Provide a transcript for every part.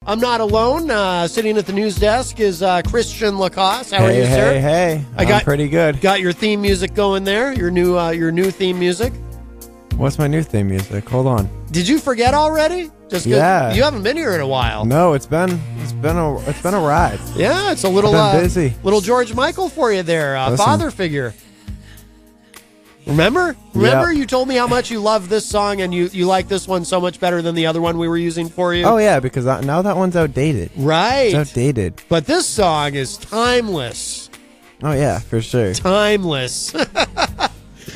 I'm not alone. Sitting at the news desk is Christian Lacoss. How are you, sir? Hey. I'm pretty good. Got your theme music going there. Your new theme music. What's my new theme music? Hold on. Did you forget already? Yeah. You haven't been here in a while. No, it's been a ride. Yeah, it's a little busy. Little George Michael for you there, father figure. Remember? Yep. You told me how much you love this song and you like this one so much better than the other one we were using for you. Oh yeah, because now that one's outdated. Right. It's outdated. But this song is timeless. Oh yeah, for sure. Timeless.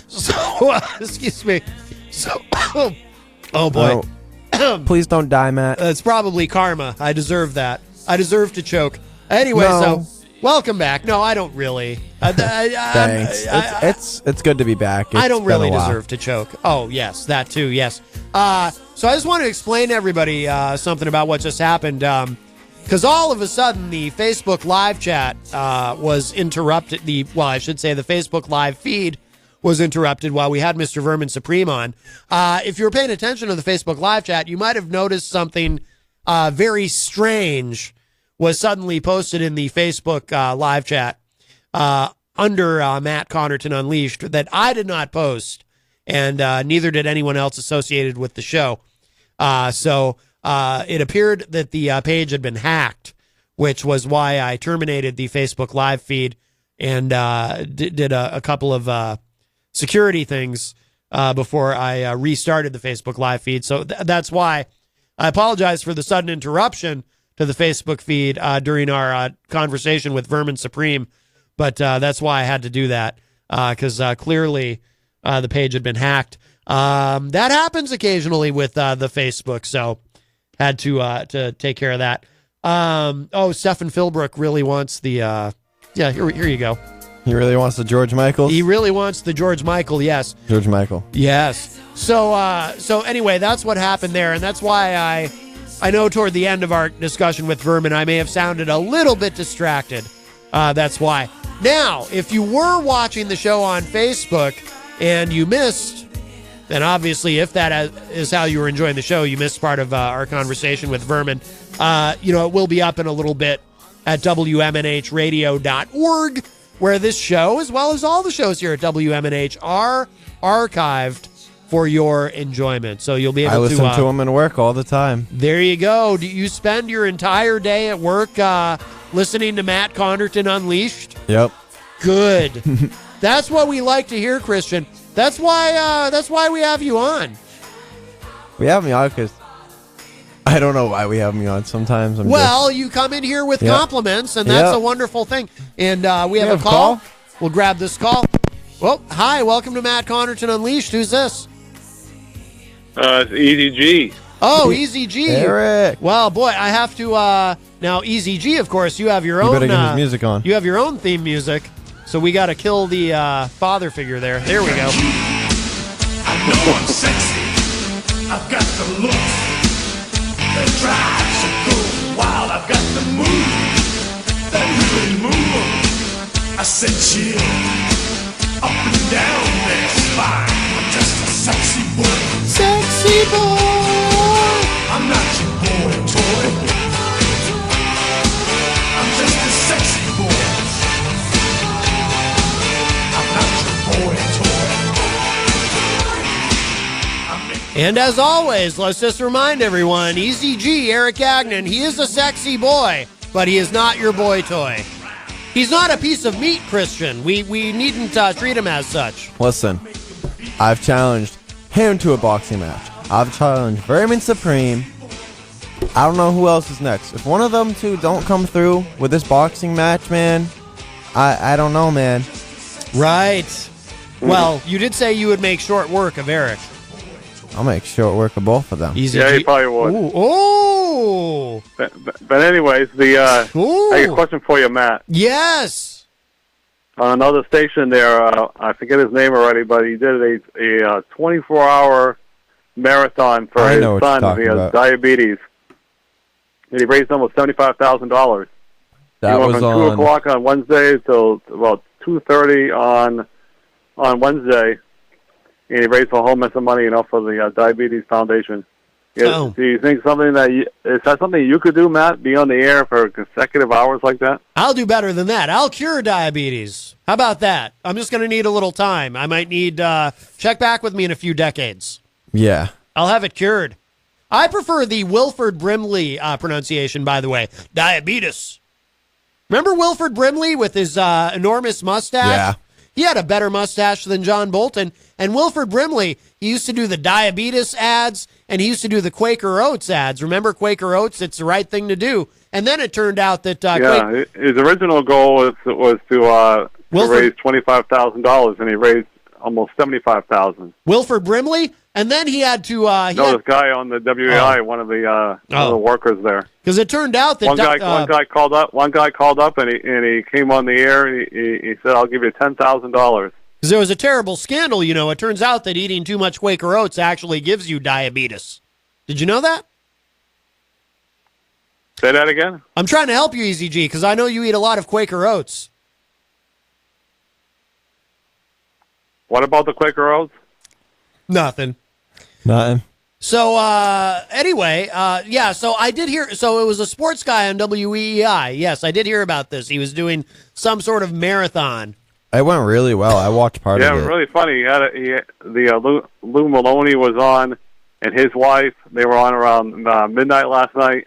So, excuse me. So, oh boy. Oh, please don't die, Matt. It's probably karma. I deserve that. I deserve to choke. Anyway, No. So welcome back. No, I don't really. Thanks. It's good to be back. I don't It's really been a while. deserve to choke. Oh, yes, that too, yes. So I just want to explain to everybody something about what just happened. Because all of a sudden, the Facebook live chat was interrupted. The Facebook live feed was interrupted while we had Mr. Vermin Supreme on. If you were paying attention to the Facebook live chat, you might have noticed something very strange was suddenly posted in the Facebook live chat under Matt Connarton Unleashed that I did not post, and neither did anyone else associated with the show. So it appeared that the page had been hacked, which was why I terminated the Facebook live feed and did a couple of security things before I restarted the Facebook live feed. So that's why I apologize for the sudden interruption to the Facebook feed during our conversation with Vermin Supreme. But that's why I had to do that, because clearly the page had been hacked. That happens occasionally with the Facebook, so had to take care of that. Stephen Philbrook really wants the... here you go. He really wants the George Michaels? He really wants the George Michael, yes. George Michael. Yes. So anyway, that's what happened there, and that's why I know toward the end of our discussion with Vermin, I may have sounded a little bit distracted. That's why. Now, if you were watching the show on Facebook and you missed, then obviously if that is how you were enjoying the show, you missed part of our conversation with Vermin. It will be up in a little bit at WMNHradio.org, where this show, as well as all the shows here at WMNH, are archived for your enjoyment. So you'll be able to... I listen to them in work all the time. There you go. Do you spend your entire day at work listening to Matt Connarton Unleashed? Yep. Good. That's what we like to hear, Christian. That's why we have you on. We have me on because I don't know why we have me on. Sometimes you come in here with compliments, and that's a wonderful thing. And we have a call. We'll grab this call. Well, hi, welcome to Matt Connarton Unleashed. Who's this? It's Eazy-G. Oh, Eazy-G. Eric. Well, boy, I have to... now, Eazy-G, of course, you have your own... You better get his music on. You have your own theme music, so we got to kill the father figure there. There we go. I know I'm sexy. I've got the look that drives you go wild. I've got the move that really move. I said chill up and down their spine. I'm just a sexy boy. Sexy boy. I'm not your boy toy. I'm just a sexy boy. I'm not your boy toy. And as always, let's just remind everyone, Eazy-G, Eric Gagnon, he is a sexy boy, but he is not your boy toy. He's not a piece of meat, Christian. We needn't treat him as such. Listen, I've challenged him to a boxing match. I've challenged Vermin Supreme. I don't know who else is next. If one of them two don't come through with this boxing match, man, I don't know, man. Right. Well, you did say you would make short work of Eric. I'll make short work of both of them. Yeah, he probably would. Ooh. But anyways, I got a question for you, Matt. Yes. On another station there, I forget his name already, but he did a 24-hour marathon for his son. He has diabetes. And he raised almost $75,000. That he went was from 2 o'clock on Wednesday till about 2:30 on Wednesday. And he raised a whole mess of money, for the Diabetes Foundation. Do you think is that something you could do, Matt? Be on the air for consecutive hours like that? I'll do better than that. I'll cure diabetes. How about that? I'm just going to need a little time. I might need check back with me in a few decades. Yeah. I'll have it cured. I prefer the Wilford Brimley pronunciation, by the way. Diabetes. Remember Wilford Brimley with his enormous mustache? Yeah. He had a better mustache than John Bolton. And Wilford Brimley, he used to do the diabetes ads, and he used to do the Quaker Oats ads. Remember Quaker Oats? It's the right thing to do. And then it turned out that... his original goal was to raise $25,000, and he raised almost $75,000. Wilford Brimley? And then he had to... this guy on the WEI, one of the workers there. Because it turned out that... One guy called up, and he came on the air, and he said, I'll give you $10,000. Because there was a terrible scandal, It turns out that eating too much Quaker Oats actually gives you diabetes. Did you know that? Say that again? I'm trying to help you, Eazy-G, because I know you eat a lot of Quaker Oats. What about the Quaker Oats? Nothing. So, anyway, so I did hear, so it was a sports guy on WEEI. Yes, I did hear about this. He was doing some sort of marathon. It went really well. I watched part of it. Yeah, it was really funny. Lou Maloney was on, and his wife, they were on around midnight last night,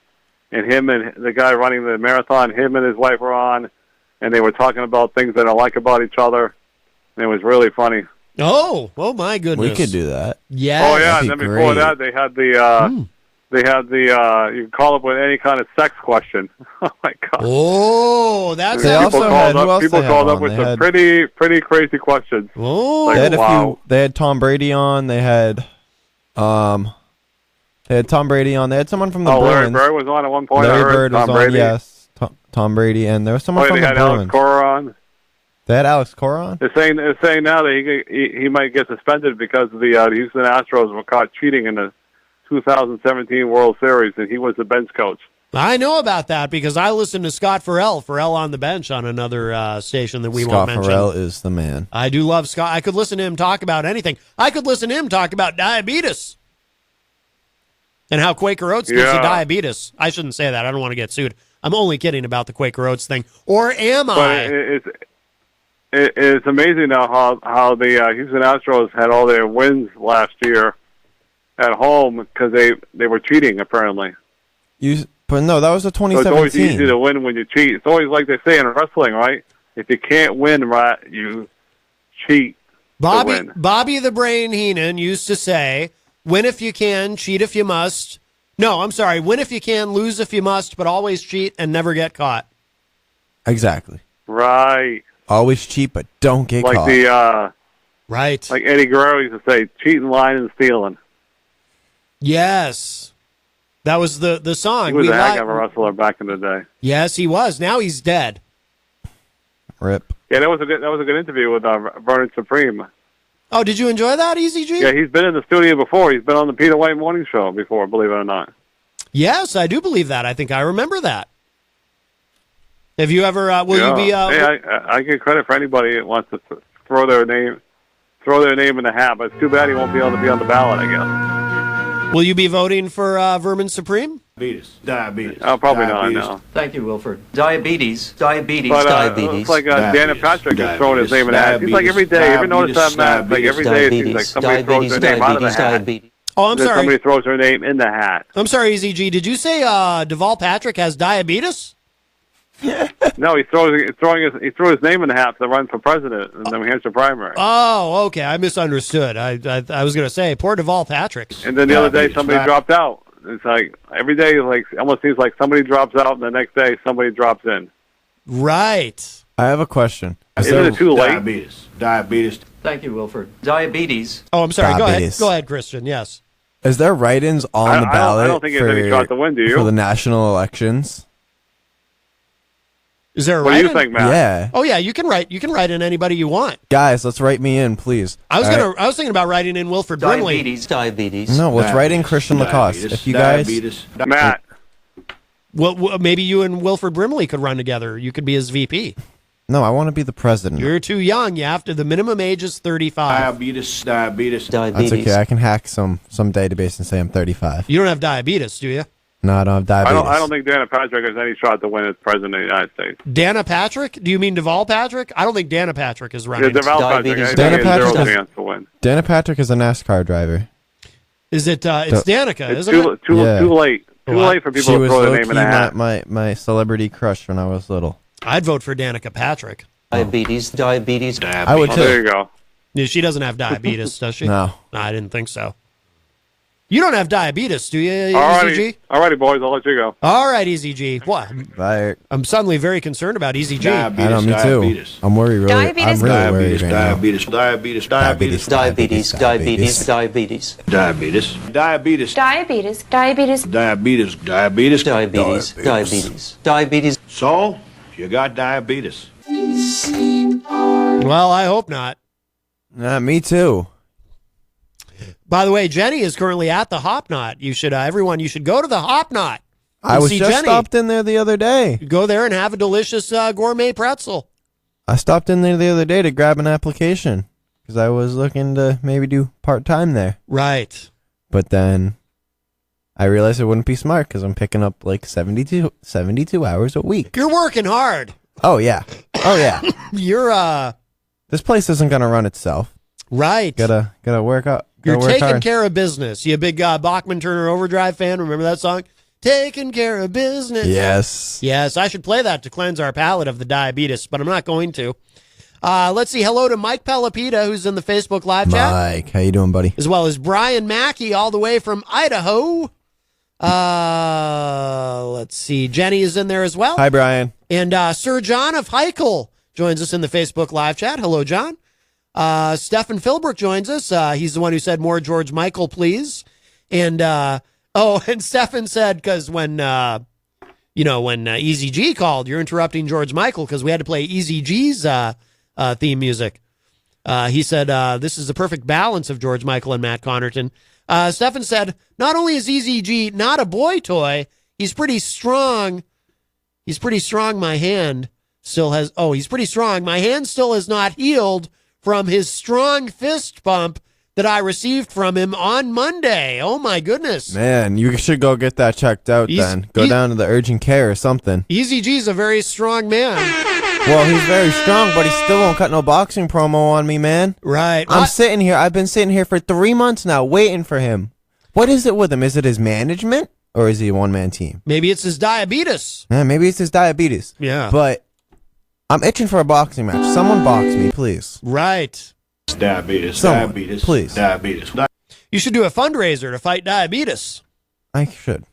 and him and the guy running the marathon, him and his wife were on, and they were talking about things they don't like about each other, and it was really funny. Oh my goodness. We could do that. Yeah. Oh yeah, and then before that they had the you can call up with any kind of sex question. Oh my god. Oh, that's people called up with some pretty crazy questions. Oh, they had they had Tom Brady on. They had Tom Brady on. They had someone from the Bruins. Larry Bird was on at one point. Larry Bird was on. Yes, Tom Brady, and there was someone from the Bruins. They had Alex Cora on. They had Alex Cora on? They're saying now that he might get suspended because the Houston Astros were caught cheating in the 2017 World Series, and he was the bench coach. I know about that because I listened to Scott Farrell on the bench on another station that we won't mention. Scott Farrell is the man. I do love Scott. I could listen to him talk about anything. I could listen to him talk about diabetes and how Quaker Oats gives you diabetes. I shouldn't say that. I don't want to get sued. I'm only kidding about the Quaker Oats thing. Or am I? It's amazing now how the Houston Astros had all their wins last year at home because they were cheating, apparently. But no, that was a 2017. So it's always easy to win when you cheat. It's always like they say in wrestling, right? If you can't win, right, you cheat. Bobby the Brain Heenan used to say, win if you can, cheat if you must. No, I'm sorry, win if you can, lose if you must, but always cheat and never get caught. Exactly. Right. Always cheat, but don't get caught. Right. Like Eddie Guerrero used to say, cheating, lying, and stealing. Yes. That was the song. He was a heck of a wrestler back in the day. Yes, he was. Now he's dead. Rip. Yeah, that was a good interview with Vernon Supreme. Oh, did you enjoy that, Eazy-G? Yeah, he's been in the studio before. He's been on the Peter White Morning Show before, believe it or not. Yes, I do believe that. I think I remember that. Have you ever? You be? I get credit for anybody that wants to throw their name in the hat, but it's too bad he won't be able to be on the ballot, I guess. Will you be voting for Vermin Supreme? Diabetes. Oh, probably not. No. Thank you, Wilford. Diabetes. But, it's like Dan Patrick is throwing his name in the hat. He's like every day. You ever notice that, Matt? Like every day, it seems like somebody throws their name out of the hat. Oh, I'm sorry. Somebody throws their name in the hat. I'm sorry, Eazy-G. Did you say Deval Patrick has diabetes? No, he threw his name in the hat to run for president in the New Hampshire primary. Oh, okay. I misunderstood. I was going to say, poor Deval Patrick. And then the other day, somebody dropped out. It's like every day, like almost seems like somebody drops out, and the next day, somebody drops in. Right. I have a question. Isn't it too late? Diabetes. Thank you, Wilford. Diabetes. Oh, I'm sorry. Diabetes. Go ahead, Christian. Yes. Is there write-ins on the ballot I don't think there's any shot to win, do you? For the national elections? Is there a what write-in? do you think, Matt? Yeah. Oh yeah, you can write in anybody you want. Guys, let's write me in, please. I was thinking about writing in Wilford Brimley. Diabetes. No, let's write in Christian Lacoss. If you guys, Matt. Well, maybe you and Wilford Brimley could run together. You could be his VP. No, I want to be the president. You're too young. You have to. The minimum age is 35. Diabetes. That's okay. I can hack some database and say I'm 35. You don't have diabetes, do you? No, I don't have diabetes. I don't think Dana Patrick has any shot to win as president of the United States. Dana Patrick? Do you mean Deval Patrick? I don't think Dana Patrick is running. Yeah, Deval Patrick. Dana Patrick is a NASCAR driver. Is it? It's Danica, isn't it? Too late. Too late for people to throw their name in a hat. My celebrity crush when I was little. I'd vote for Danica Patrick. Diabetes. I would too. There you go. Yeah, she doesn't have diabetes, does she? No. I didn't think so. You don't have diabetes, do you, Eazy-G? All righty, boys. I'll let you go. All right, Eazy-G. What? Bye. I'm suddenly very concerned about Eazy-G. I know, me too. I'm worried. Really, Diabetes. I'm really worried right now. Diabetes. Diabetes. Diabetes. Diabetes. Diabetes. Diabetes. Diabetes. Diabetes. So, you got diabetes. Well, I hope not. Me too. By the way, Jenny is currently at the Hop Knot. You should, everyone, you should go to the Hop Knot. I was just stopped in there the other day. Go there and have a delicious gourmet pretzel. I stopped in there the other day to grab an application because I was looking to maybe do part-time there. Right. But then I realized it wouldn't be smart because I'm picking up like 72 hours a week. You're working hard. Oh, yeah. Oh, yeah. You're, This place isn't going to run itself. Right. Gotta work out. You're work taking hard. care of business. You a big Bachman Turner Overdrive fan? Remember that song? Taking care of business. Yes. Yes, I should play that to cleanse our palate of the diabetes, but I'm not going to. Let's see. Hello to Mike Pelopita, who's in the Facebook live chat. Mike, how you doing, buddy? As well as Brian Mackey, all the way from Idaho. Let's see. Jenny is in there as well. Hi, Brian. And Sir John of Heichel joins us in the Facebook live chat. Hello, John. Stephen Philbrook joins us. He's the one who said more George Michael, please. And, and Stephen said, because when Eazy-G called, you're interrupting George Michael because we had to play Eazy-G's theme music. He said, this is the perfect balance of George Michael and Matt Connarton. Stephen said, not only is Eazy-G not a boy toy, he's pretty strong. He's pretty strong. My hand still has, he's pretty strong. My hand still has not healed from his strong fist bump that I received from him on Monday. Oh, my goodness. Man, you should go get that checked out then. Go down to the urgent care or something. Eazy-G's a very strong man. Well, he's very strong, but he still won't cut no boxing promo on me, man. Right. I'm sitting here. I've been sitting here for 3 months now waiting for him. What is it with him? Is it his management or is he a one-man team? Maybe it's his diabetes. Yeah, maybe it's his diabetes. Yeah. But I'm itching for a boxing match. Someone box me, please. Right. Diabetes. Someone, Diabetes. please. Diabetes. You should do a fundraiser to fight diabetes. I should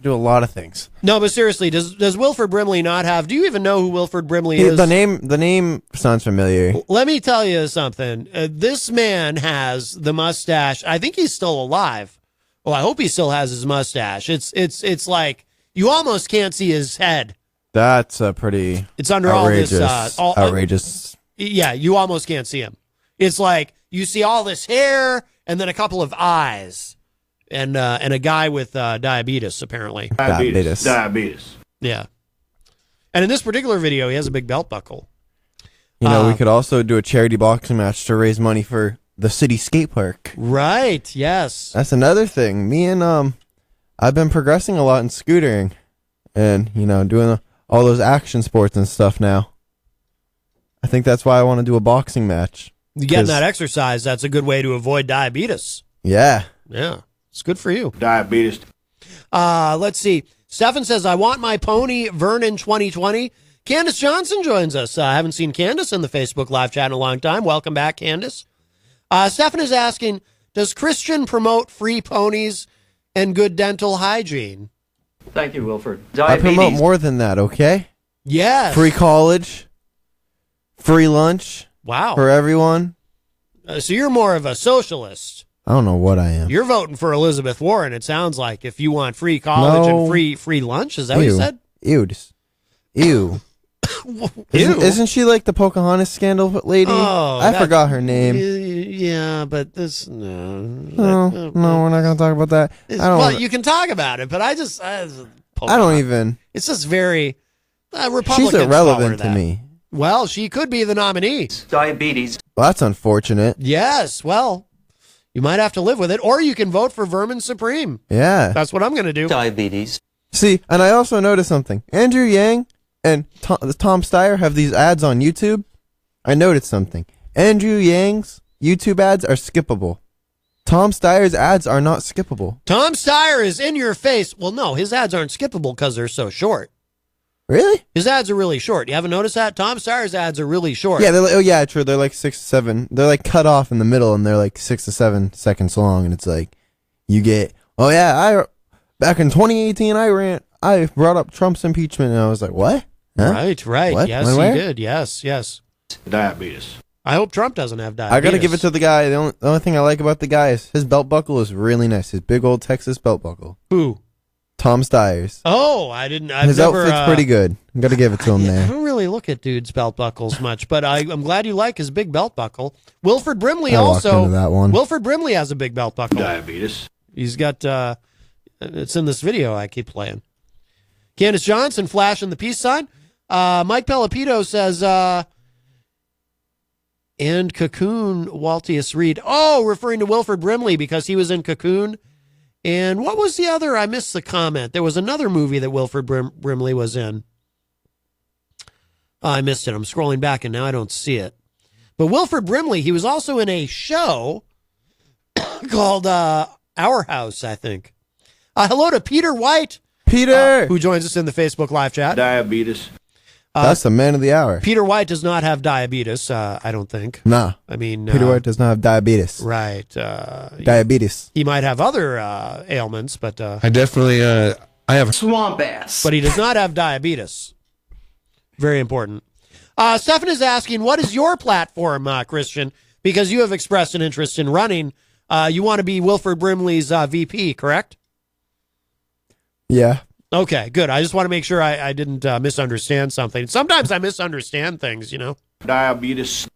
do a lot of things. No, but seriously, does Wilford Brimley not have? Do you even know who Wilford Brimley is? The name sounds familiar. Let me tell you something. This man has the mustache. I think he's still alive. Well, I hope he still has his mustache. It's like you almost can't see his head. That's a pretty. It's under outrageous, all this outrageous. Yeah, you almost can't see him. It's like you see all this hair and then a couple of eyes. And a guy with diabetes, apparently. Diabetes. Yeah. And in this particular video, he has a big belt buckle. You know, we could also do a charity boxing match to raise money for the city skate park. Right, yes. That's another thing. Me and, I've been progressing a lot in scootering and, doing all those action sports and stuff now. I think that's why I want to do a boxing match. You getting that exercise, that's a good way to avoid diabetes. Yeah. Yeah. It's good for you. Diabetes. Let's see. Stephen says, I want my pony Vernon 2020. Candace Johnson joins us. I haven't seen Candace in the Facebook live chat in a long time. Welcome back, Candace. Stephen is asking, does Christian promote free ponies and good dental hygiene? Thank you, Wilford. I promote more than that, okay? Yes. Free college, free lunch. Wow. For everyone. So you're more of a socialist. I don't know what I am. You're voting for Elizabeth Warren, it sounds like, if you want free college and free lunch. Is that what you said? Ew. Ew. Isn't she like the Pocahontas scandal lady? Oh, I forgot her name. Yeah, but this... No, we're not going to talk about that. You can talk about it, but I don't even... It's just very... Republicans she's irrelevant to me. Well, she could be the nominee. Diabetes. Well, that's unfortunate. Yes, well, you might have to live with it, or you can vote for Vermin Supreme. Yeah. That's what I'm going to do. Diabetes. See, and I also noticed something. Andrew Yang and Tom Steyer have these ads on YouTube. I noticed something. Andrew Yang's YouTube ads are skippable. Tom Steyer's ads are not skippable. Tom Steyer is in your face. Well, no, his ads aren't skippable because they're so short. Really? His ads are really short. You haven't noticed that? Tom Steyer's ads are really short. Yeah, oh yeah, true. They're like 6 to 7. They're like cut off in the middle, and they're like 6 to 7 seconds long. And it's like, you get, oh yeah, back in 2018, I brought up Trump's impeachment, and I was like, what? Huh? Right. What? Yes, he did. Yes. Diabetes. I hope Trump doesn't have diabetes. I gotta give it to the guy. The only thing I like about the guy is his belt buckle is really nice. His big old Texas belt buckle. Who? Tom Steyer's. Oh, I didn't. His outfit's pretty good. I'm gonna give it to him I there. don't really look at dudes' belt buckles much, but I'm glad you like his big belt buckle. Wilford Brimley I walked into that one. Wilford Brimley has a big belt buckle. Diabetes. He's got. It's in this video I keep playing. Candace Johnson flashing the peace sign. Mike Pelopito says. And Cocoon, Waltius Reed. Oh, referring to Wilford Brimley because he was in Cocoon. And what was the other? I missed the comment. There was another movie that Wilford Brimley was in. I missed it. I'm scrolling back and now I don't see it. But Wilford Brimley, he was also in a show called Our House, I think. Hello to Peter White. Peter! Who joins us in the Facebook live chat. Diabetes. That's the man of the hour. Peter White does not have diabetes, I don't think. Nah. I mean... Peter White does not have diabetes. Right. Diabetes. He might have other ailments, but... I definitely... I have a Swamp ass. But he does not have diabetes. Very important. Stefan is asking, what is your platform, Christian? Because you have expressed an interest in running. You want to be Wilford Brimley's VP, correct? Yeah. Okay, good. I just want to make sure I didn't misunderstand something. Sometimes I misunderstand things, you know. Diabetes.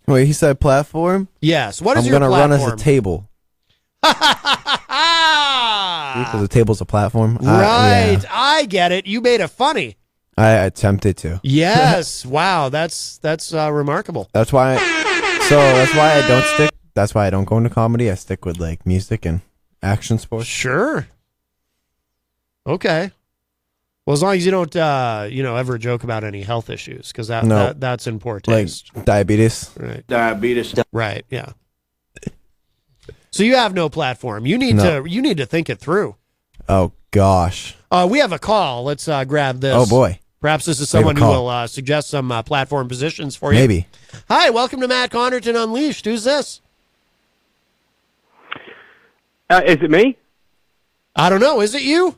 Wait, he said platform? Yes. What is I'm your gonna platform? run as a table. Because the table's a platform. Right. Yeah. I get it. You made it funny. I attempted to. Yes. Wow. That's remarkable. That's why. That's why I don't stick. That's why I don't go into comedy. I stick with like music and action sports. Sure. Okay. Well, as long as you don't, ever joke about any health issues, because that's in poor taste. Like diabetes. Right. Diabetes. Right. Yeah. So you have no platform. You need to think it through. Oh gosh. We have a call. Let's grab this. Oh boy. Perhaps this is someone who will suggest some platform positions for you. Maybe. Hi, welcome to Matt Connarton Unleashed. Who's this? Is it me? I don't know. Is it you?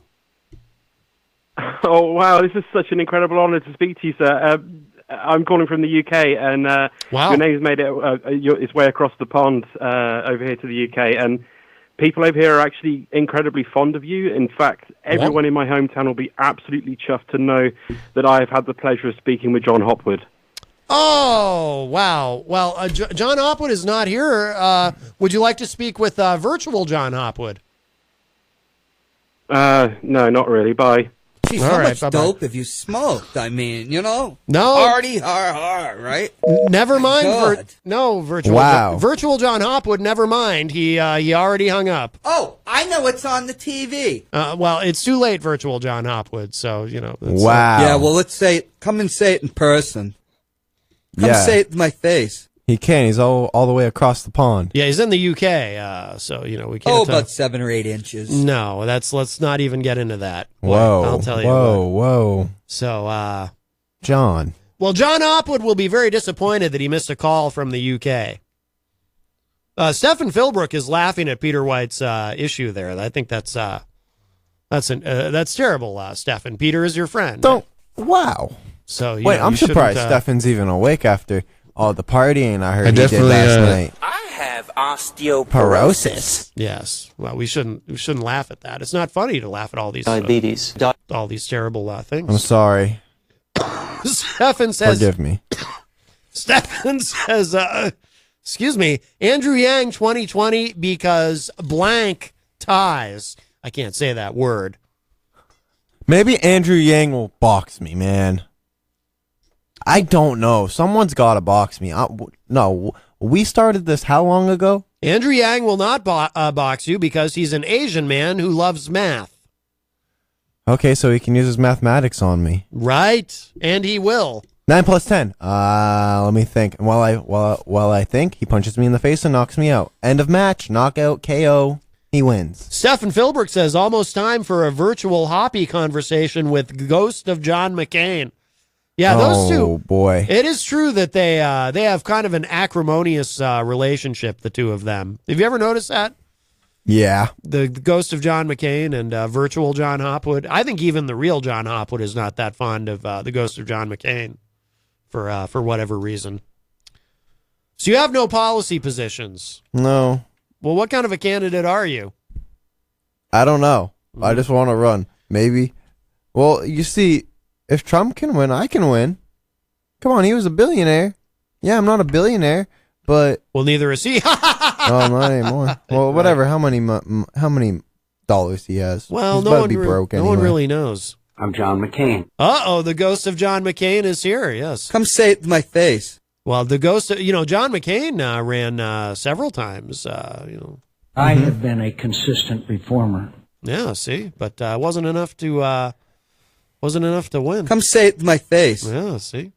Oh, wow. This is such an incredible honor to speak to you, sir. I'm calling from the UK, and your name's made its way across the pond over here to the UK, and people over here are actually incredibly fond of you. In fact, everyone in my hometown will be absolutely chuffed to know that I have had the pleasure of speaking with John Hopwood. Oh, wow. Well, John Hopwood is not here. Would you like to speak with virtual John Hopwood? No, not really. Bye. Geez, how much dope have you smoked? I mean, No. Hardy, right? Never mind. Virtual. Wow. Virtual John Hopwood, never mind. He already hung up. Oh, I know it's on the TV. Well, it's too late, Virtual John Hopwood, so, Wow. Yeah, well, let's say it. Come and say it in person. Come say it to my face. He can. He's all the way across the pond. Yeah, he's in the UK, so, we can't... Oh, about 7 or 8 inches. No, let's not even get into that. Whoa. I'll tell you Whoa. So, John. Well, John Hopwood will be very disappointed that he missed a call from the UK. Stephen Philbrook is laughing at Peter White's issue there. I think that's terrible, Stephen. Peter is your friend. Wow. So wait, I'm surprised Stefan's even awake after all the partying I heard he did last night. I have osteoporosis. Yes. Well, we shouldn't laugh at that. It's not funny to laugh at all these Diabetes. All these terrible things. I'm sorry. Stefan says. Forgive me. Stefan says. Excuse me, Andrew Yang 2020 because blank ties. I can't say that word. Maybe Andrew Yang will box me, man. I don't know. Someone's got to box me. No, we started this how long ago? Andrew Yang will not box you because he's an Asian man who loves math. Okay, so he can use his mathematics on me. Right, and he will. 9 plus 10. Let me think. And while I think, he punches me in the face and knocks me out. End of match. Knockout. KO. He wins. Stefan Philbrook says, almost time for a virtual hoppy conversation with Ghost of John McCain. Yeah, those two. Oh, boy. It is true that they have kind of an acrimonious relationship, the two of them. Have you ever noticed that? Yeah. The Ghost of John McCain and virtual John Hopwood. I think even the real John Hopwood is not that fond of the Ghost of John McCain for whatever reason. So you have no policy positions. No. Well, what kind of a candidate are you? I don't know. I just want to run. Maybe. Well, you see, if Trump can win, I can win. Come on, he was a billionaire. Yeah, I'm not a billionaire, but... Well, neither is he. Oh, not anymore. Well, whatever. How many dollars he has? Well, He's no about one, to be broke no anyway. one really knows. I'm John McCain. Uh-oh, the Ghost of John McCain is here, yes. Come say it to my face. Well, the Ghost of, John McCain ran several times, I have been a consistent reformer. Yeah, see, but wasn't enough to win. Come say it to my face. Yeah, see.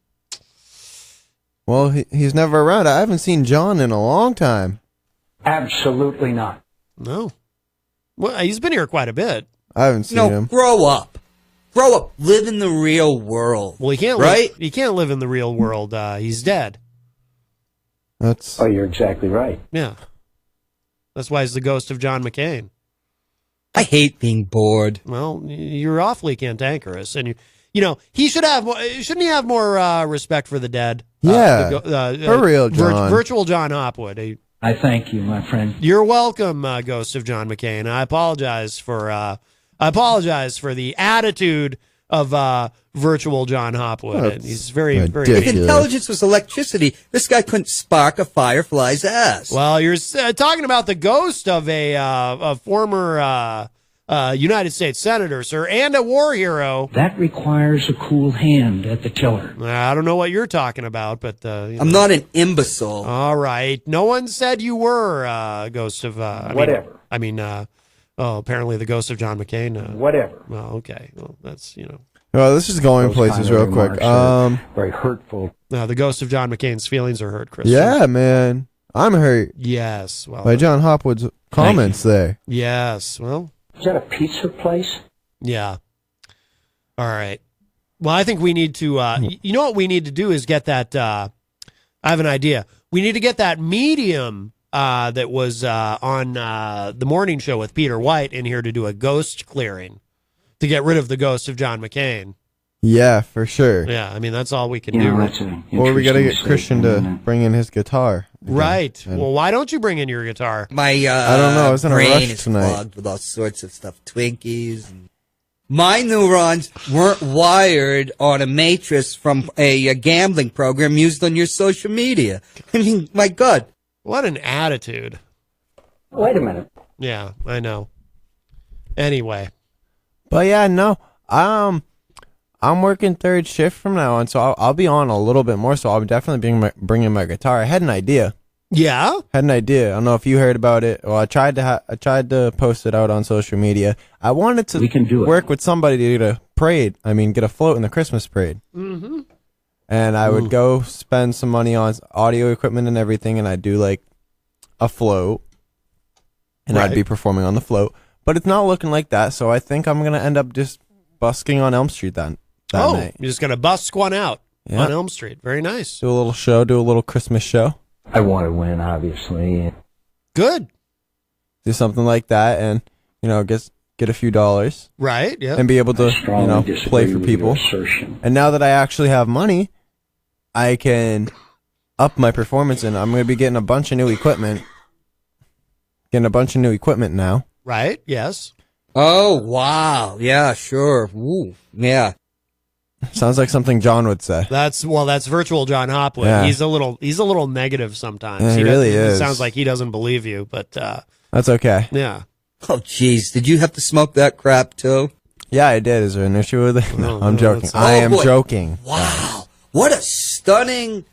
Well, he's never around. I haven't seen John in a long time. Absolutely not. No. Well, he's been here quite a bit. I haven't seen him. Grow up. Grow up. Live in the real world. Well, he can't he can't live in the real world. He's dead. That's... Oh, you're exactly right. Yeah. That's why he's the Ghost of John McCain. I hate being bored. Well, you're awfully cantankerous, and he should have. Shouldn't he have more respect for the dead? Yeah, for real, John. Virtual John Hopwood. I thank you, my friend. You're welcome, Ghost of John McCain. I apologize for the attitude of virtual John Hopwood. He's very ridiculous. If intelligence was electricity, this guy couldn't spark a firefly's ass. Well, you're talking about the ghost of a former United States senator, sir, and a war hero. That requires a cool hand at the tiller. I don't know what you're talking about, but I'm not an imbecile. All right, no one said you were Ghost of whatever. Apparently the Ghost of John McCain. Whatever. Well, okay. Well, that's Well, this is going places real quick. Very hurtful. The Ghost of John McCain's feelings are hurt, Chris. Yeah, man. I'm hurt. Yes. Well, by John Hopwood's comments there. Yes. Well. Is that a pizza place? Yeah. All right. Well, I think we need to, you know what we need to do is get that, I have an idea. We need to get that medium that was on the morning show with Peter White in here to do a ghost clearing to get rid of the Ghost of John McCain. Yeah, for sure. Yeah, I mean, that's all we can do. Or we got to get Christian to bring in his guitar. Right. Well, why don't you bring in your guitar? My I don't know. I was in a brain rush is tonight. clogged with all sorts of stuff. Twinkies. And my neurons weren't wired on a matrix from a gambling program used on your social media. I mean, my God. What an attitude. Wait a minute. Yeah, I know. Anyway. But yeah, no. I'm working third shift from now on, so I'll be on a little bit more, so I'll definitely bringing my guitar. I had an idea. Yeah? Had an idea. I don't know if you heard about it. Well, I tried to post it out on social media. I wanted to work with somebody to get a parade. I mean, get a float in the Christmas parade. Mm-hmm. And I would go spend some money on audio equipment and everything, and I'd do like a float, and I'd be performing on the float. But it's not looking like that, so I think I'm gonna end up just busking on Elm Street that night. You're just gonna busk one out on Elm Street. Very nice. Do a little show. Do a little Christmas show. I want to win, obviously. Good. Do something like that, and get a few dollars. Right. Yeah. And be able to play for people. And now that I actually have money, I can up my performance, and I'm going to be getting a bunch of new equipment. Getting a bunch of new equipment now. Right. Yes. Oh, wow. Yeah, sure. Ooh, yeah. Sounds like something John would say. That's virtual John Hopwood. Yeah. He's a little negative sometimes. Yeah, he really is. It sounds like he doesn't believe you, but that's okay. Yeah. Oh, jeez. Did you have to smoke that crap, too? Yeah, I did. Is there an issue with it? No, I'm joking. Boy. I am joking. Wow. What a stunning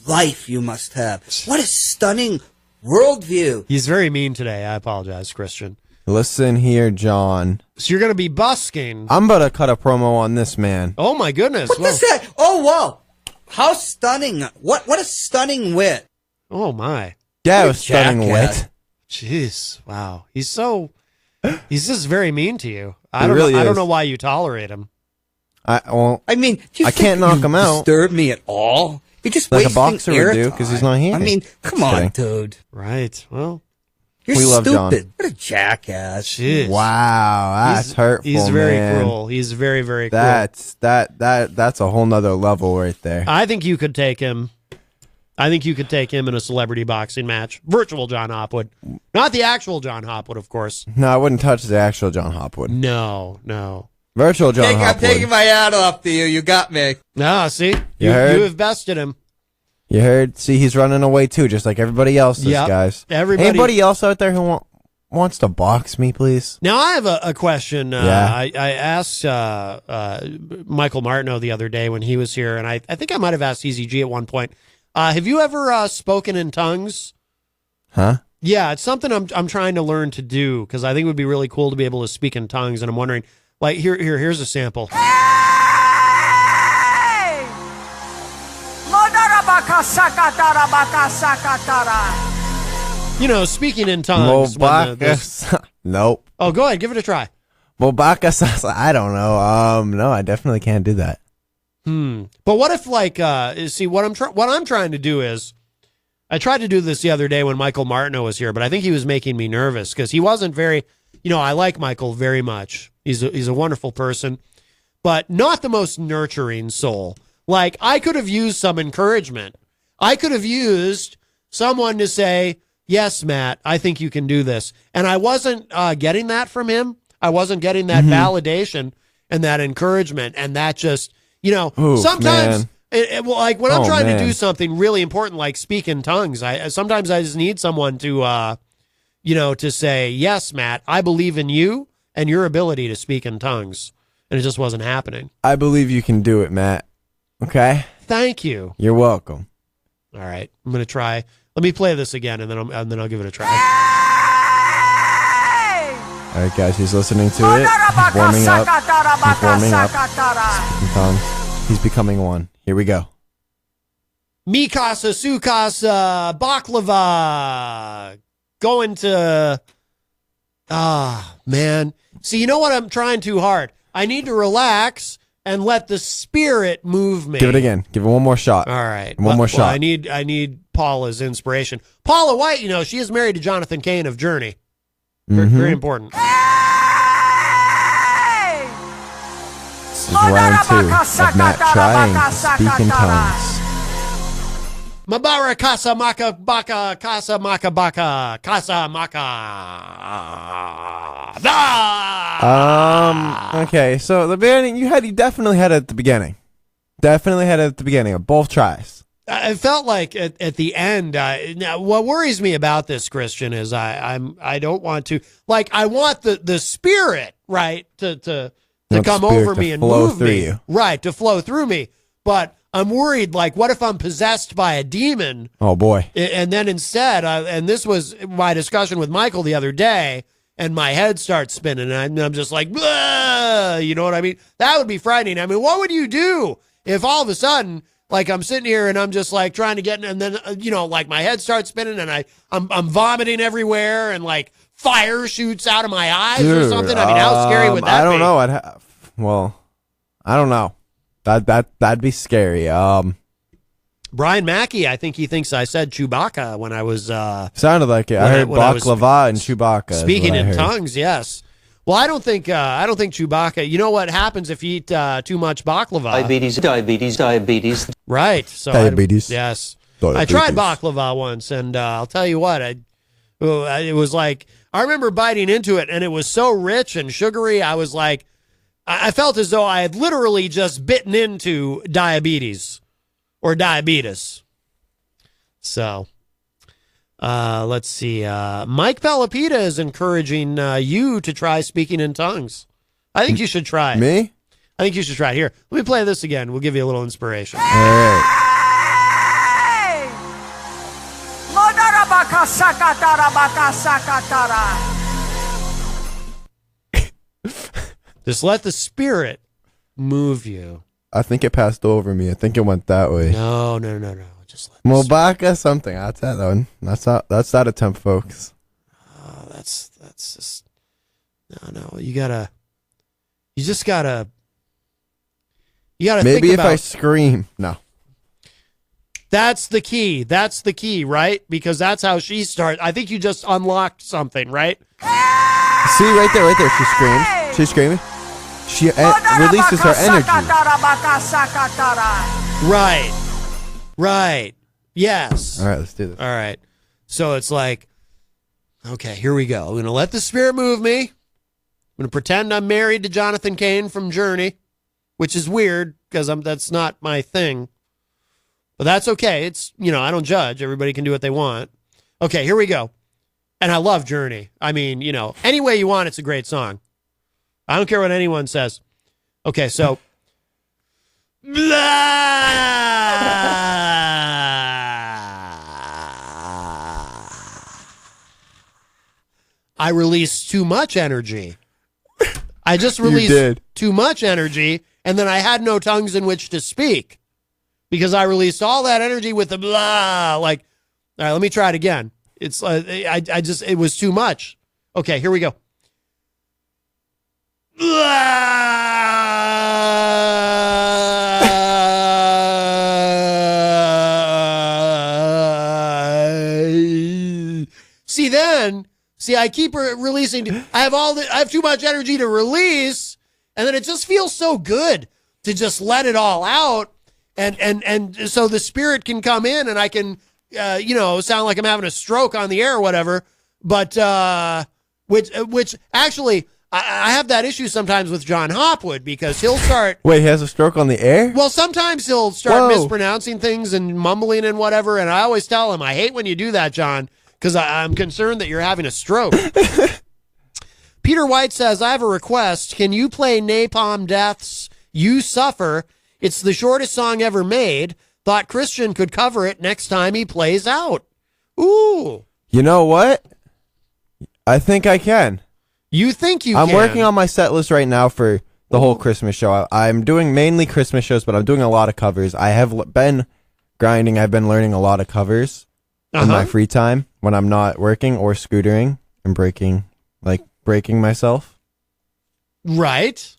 life you must have. What a stunning worldview. He's very mean today. I apologize, Christian. Listen here, John. So you're going to be busking. I'm about to cut a promo on this man. Oh, my goodness. What does that? Oh, wow. How stunning. What a stunning wit. Oh, my. Yeah, it was stunning wit. Jeez. Wow. He's just very mean to you. I don't know why you tolerate him. I mean, do you I can't knock him out. Disturb me at all? You're just like a wasting boxer would do airtime. because he's not here. I mean, come on, dude. Right. Well, you're we stupid. love John. What a jackass. Jeez. Wow, that's hurtful. He's very man. cruel. He's very, very cruel. That's a whole nother level right there. I think you could take him. I think you could take him in a celebrity boxing match. Virtual John Hopwood. Not the actual John Hopwood, of course. No, I wouldn't touch the actual John Hopwood. No. Virtual John Hopwood. I'm taking my hat off to you. You got me. No, see? You have bested him. You heard? See, he's running away too, just like everybody else is, guys. Anybody else out there who wants to box me, please? Now, I have a question. I asked Michael Martineau the other day when he was here, and I think I might have asked Eazy-G at one point. Have you ever spoken in tongues? Huh? Yeah, it's something I'm trying to learn to do because I think it would be really cool to be able to speak in tongues, and I'm wondering, like, here's a sample. You know, speaking in tongues. Nope. Oh, go ahead, give it a try. I don't know. No, I definitely can't do that. But what if, like, see, what I'm trying to do is, I tried to do this the other day when Michael Martineau was here, but I think he was making me nervous because he wasn't very, I like Michael very much. He's a wonderful person, but not the most nurturing soul. Like, I could have used some encouragement. I could have used someone to say, yes, Matt, I think you can do this. And I wasn't getting that from him. I wasn't getting that validation and that encouragement. And that just, sometimes, like when I'm trying to do something really important, like speak in tongues, sometimes I just need someone to, to say, yes, Matt, I believe in you and your ability to speak in tongues. And it just wasn't happening. I believe you can do it, Matt. Okay? Thank you. You're welcome. All right. I'm going to try. Let me play this again, and then I'll give it a try. All right, guys. He's listening to it. He's warming up. He's warming up. Speaking tongues. He's becoming one. Here we go. Mikasa, Sukasa, Baklava. Going to... man. See, you know what? I'm trying too hard. I need to relax and let the spirit move me. Give it again. Give it one more shot. All right. One more shot. I need Paula's inspiration. Paula White, she is married to Jonathan Cain of Journey. Very important. This is round 2 of Matt trying to speak in tongues. Mabara Casa Maka Baka Casa Maka Baka Casa Maka. Okay, so the beginning you definitely had it at the beginning. Definitely had it at the beginning of both tries. I felt like at the end. Now, what worries me about this, Christian, is I don't want to, like, I want the spirit, right, to come over me and move me, right, to flow through me, but I'm worried, like, what if I'm possessed by a demon? Oh, boy. And then instead, and this was my discussion with Michael the other day, and my head starts spinning, and I'm just like, blah, you know what I mean? That would be frightening. I mean, what would you do if all of a sudden, like, I'm sitting here and I'm just, like, trying to get, and then, like, my head starts spinning, and I'm vomiting everywhere, and, like, fire shoots out of my eyes or something? I mean, how scary would that be? I don't know. I don't know. That'd be scary. Brian Mackey, I think he thinks I said Chewbacca when I was... sounded like it. I heard baklava and Chewbacca. Speaking in tongues, yes. Well, I don't think Chewbacca... You know what happens if you eat too much baklava? Diabetes. Right. So diabetes. Yes. Diabetes. I tried baklava once, and I'll tell you what, it was like... I remember biting into it, and it was so rich and sugary, I was like... I felt as though I had literally just bitten into diabetes or diabetes. So, let's see. Mike Pelopita is encouraging you to try speaking in tongues. I think you should try it. Me? I think you should try it. Here, let me play this again. We'll give you a little inspiration. All right. Just let the spirit move you. I think it passed over me. I think it went that way. No. Just let Mobaka something. That's that one. That's that attempt, folks. Oh, that's just no. You just gotta. Maybe think if about, I scream. No. That's the key. That's the key, right? Because that's how she starts. I think you just unlocked something, right? See, right there. She screams. She's screaming. She releases her energy. Right. Yes. All right, let's do this. All right. So it's like, okay, here we go. I'm going to let the spirit move me. I'm going to pretend I'm married to Jonathan Cain from Journey, which is weird because that's not my thing. But that's okay. It's, I don't judge. Everybody can do what they want. Okay, here we go. And I love Journey. I mean, any way you want, it's a great song. I don't care what anyone says. Okay, so. I released too much energy. I just released too much energy, and then I had no tongues in which to speak because I released all that energy with the blah. Like, all right, let me try it again. It's it was too much. Okay, here we go. See, I keep releasing. I have too much energy to release, and then it just feels so good to just let it all out, and so the spirit can come in, and I can, sound like I'm having a stroke on the air or whatever. But which actually, I have that issue sometimes with John Hopwood because he'll start. Wait, he has a stroke on the air? Well, sometimes he'll start mispronouncing things and mumbling and whatever, and I always tell him, I hate when you do that, John, because I'm concerned that you're having a stroke. Peter White says, I have a request. Can you play Napalm Death's You Suffer? It's the shortest song ever made. Thought Christian could cover it next time he plays out. Ooh. You know what? I think I can. You think you can? I'm working on my set list right now for the whole Christmas show. I'm doing mainly Christmas shows, but I'm doing a lot of covers. I have been grinding. I've been learning a lot of covers in my free time when I'm not working or scootering and breaking myself. Right.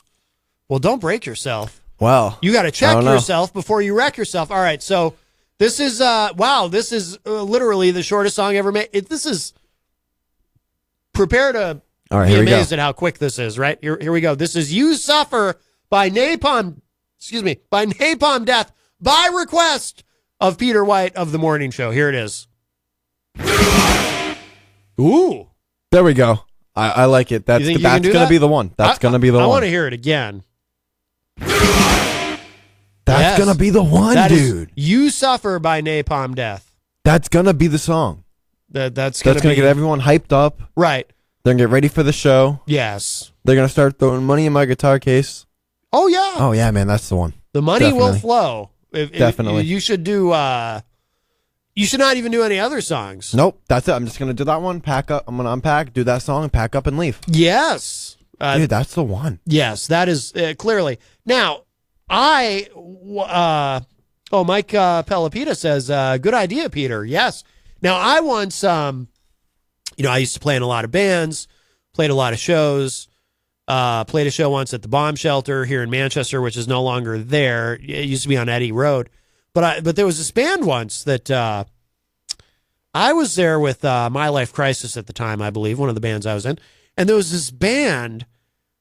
Well, don't break yourself. Well, you got to check yourself before you wreck yourself. All right. So this is, this is literally the shortest song ever made. This is, prepare to be amazed at how quick this is, right? Here we go. This is You Suffer by Napalm Death by request of Peter White of The Morning Show. Here it is. Ooh. There we go. I like it. That's going to be the one. That's going to be the one. I want to hear it again. That's going to be the one, dude. You Suffer by Napalm Death. That's going to be the song. That's going to get everyone hyped up. Right. They're going to get ready for the show. Yes. They're going to start throwing money in my guitar case. Oh, yeah. Oh, yeah, man. That's the one. The money will flow. Definitely. You should do... you should not even do any other songs. Nope. That's it. I'm just going to do that one. Pack up. I'm going to unpack, do that song, and pack up and leave. Yes. Dude, that's the one. Yes, that is clearly. Now, Mike Pelopita says, good idea, Peter. Yes. Now, I once, I used to play in a lot of bands, played a lot of shows, played a show once at the Bomb Shelter here in Manchester, which is no longer there. It used to be on Eddy Road. But there was this band once that I was there with My Life Crisis at the time, I believe, one of the bands I was in. And there was this band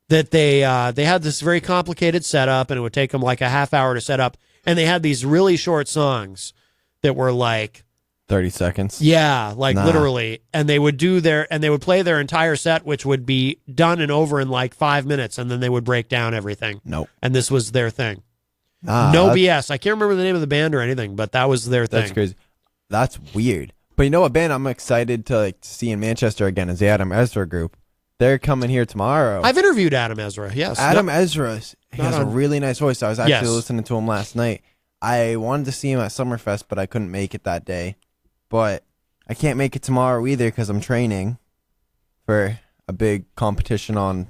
that they had this very complicated setup, and it would take them like a half hour to set up. And they had these really short songs that were like 30 seconds. Yeah, literally. And they would play their entire set, which would be done and over in like 5 minutes, and then they would break down everything. Nope. And this was their thing. No BS. I can't remember the name of the band or anything, but that was their thing. That's crazy. That's weird. But you know what band I'm excited to see in Manchester again is the Adam Ezra Group. they're coming here tomorrow. I've interviewed Adam Ezra. Yes, Adam Ezra. He has a really nice voice. I was actually Yes. listening to him last night. I wanted to see him at Summerfest, but I couldn't make it that day. But I can't make it tomorrow either because I'm training for a big competition on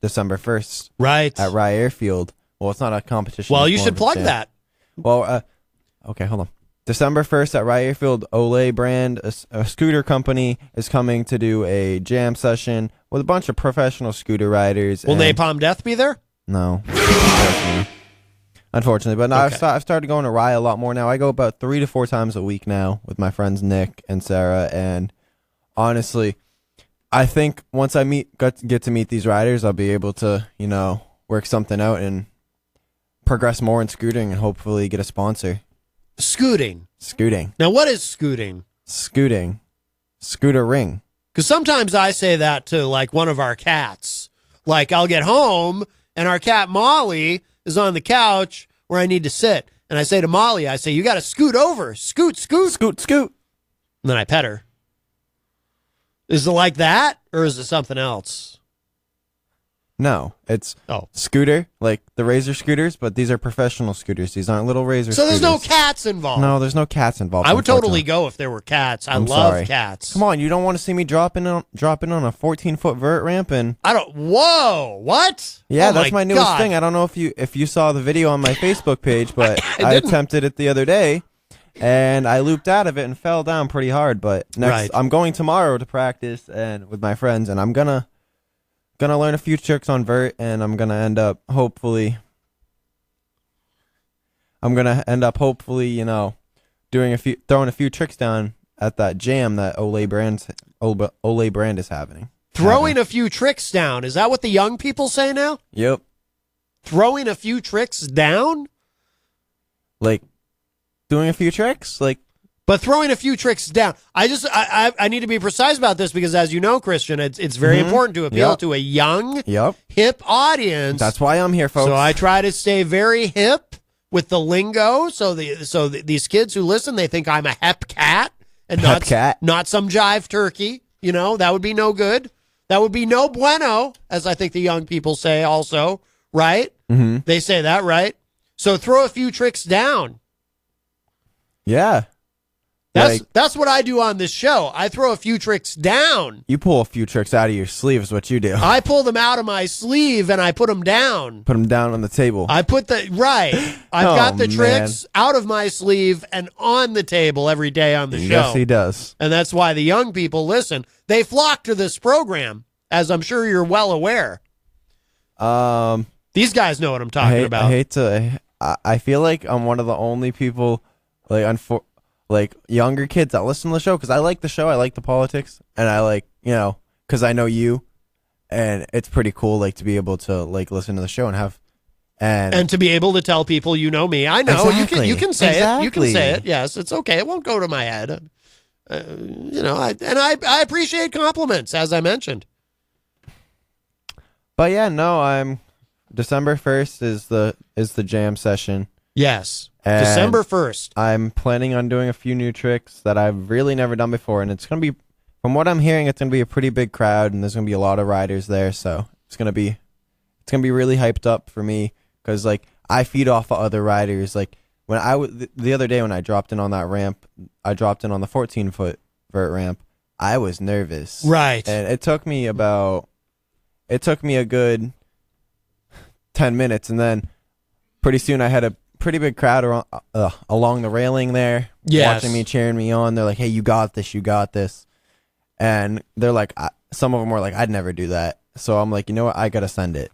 December 1st. Right. At Rye Airfield. Well, it's not a competition. Well, it's you more should of a plug jam. that. Well, okay, hold on. December 1st at Rye Airfield, Olay brand, a scooter company, is coming to do a jam session with a bunch of professional scooter riders. Will Napalm Death be there? No. Unfortunately. But no, Okay. I've started going to Rye a lot more now. I go about 3 to 4 times a week now with my friends Nick and Sarah. And honestly, I think once I get to meet these riders, I'll be able to, work something out and progress more in scooting and hopefully get a sponsor. Scooting. Now, what is scooting? Scooter ring. Because sometimes I say that to, like, one of our cats. Like, I'll get home, and our cat Molly is on the couch where I need to sit. And I say to Molly, you got to scoot over. Scoot. Scoot. And then I pet her. Is it like that, or is it something else? No, it's scooter, like the Razor scooters, but these are professional scooters. These aren't little Razor So scooters. there's no cats involved? No, there's no cats involved. I would totally go if there were cats. I love cats. Come on, you don't want to see me dropping on a 14-foot vert ramp and Whoa, what? Yeah, Oh that's my newest God. thing. I don't know if you saw the video on my Facebook page, but I attempted it the other day and I looped out of it and fell down pretty hard. But I'm going tomorrow to practice and with my friends, and I'm gonna learn a few tricks on vert, and I'm gonna end up hopefully, throwing a few tricks down at that jam that Olay brand is having. Throwing a few tricks down. Is that what the young people say now? Yep. Throwing a few tricks down? Like doing a few tricks? But throwing a few tricks down. I need to be precise about this because, as you know, Christian, it's very important to appeal to a young, hip audience. That's why I'm here, folks. So I try to stay very hip with the lingo. So these kids who listen, they think I'm a hep cat and not some jive turkey. That would be no good. That would be no bueno, as I think the young people say also, right? Mm-hmm. They say that, right? So throw a few tricks down. Yeah. That's what I do on this show. I throw a few tricks down. You pull a few tricks out of your sleeve is what you do. I pull them out of my sleeve and I put them down. Put them down on the table. I've got the tricks out of my sleeve and on the table every day on the show. Yes, he does. And that's why the young people listen. They flock to this program, as I'm sure you're well aware. These guys know what I'm talking about. I feel like I'm one of the only people, younger kids that listen to the show, because I like the show, I like the politics, and I like, because I know you, and it's pretty cool, to be able to listen to the show and to be able to tell people you know me. I know. Exactly. You can say it. You can Exactly. say it. Yes, it's okay. It won't go to my head. I appreciate compliments, as I mentioned. But yeah, no, I'm December 1st is the jam session. Yes. And December 1st. I'm planning on doing a few new tricks that I've really never done before, and it's going to be, from what I'm hearing, it's going to be a pretty big crowd, and there's going to be a lot of riders there, so it's going to be really hyped up for me, because I feed off of other riders. When the other day when I dropped in on that ramp, I dropped in on the 14-foot vert ramp, I was nervous. Right. And it took me a good 10 minutes, and then pretty soon I had a pretty big crowd along the railing there, watching me, cheering me on. They're like, "Hey, you got this," and they're like, some of them were like, "I'd never do that." So I'm like, you know what? I gotta send it.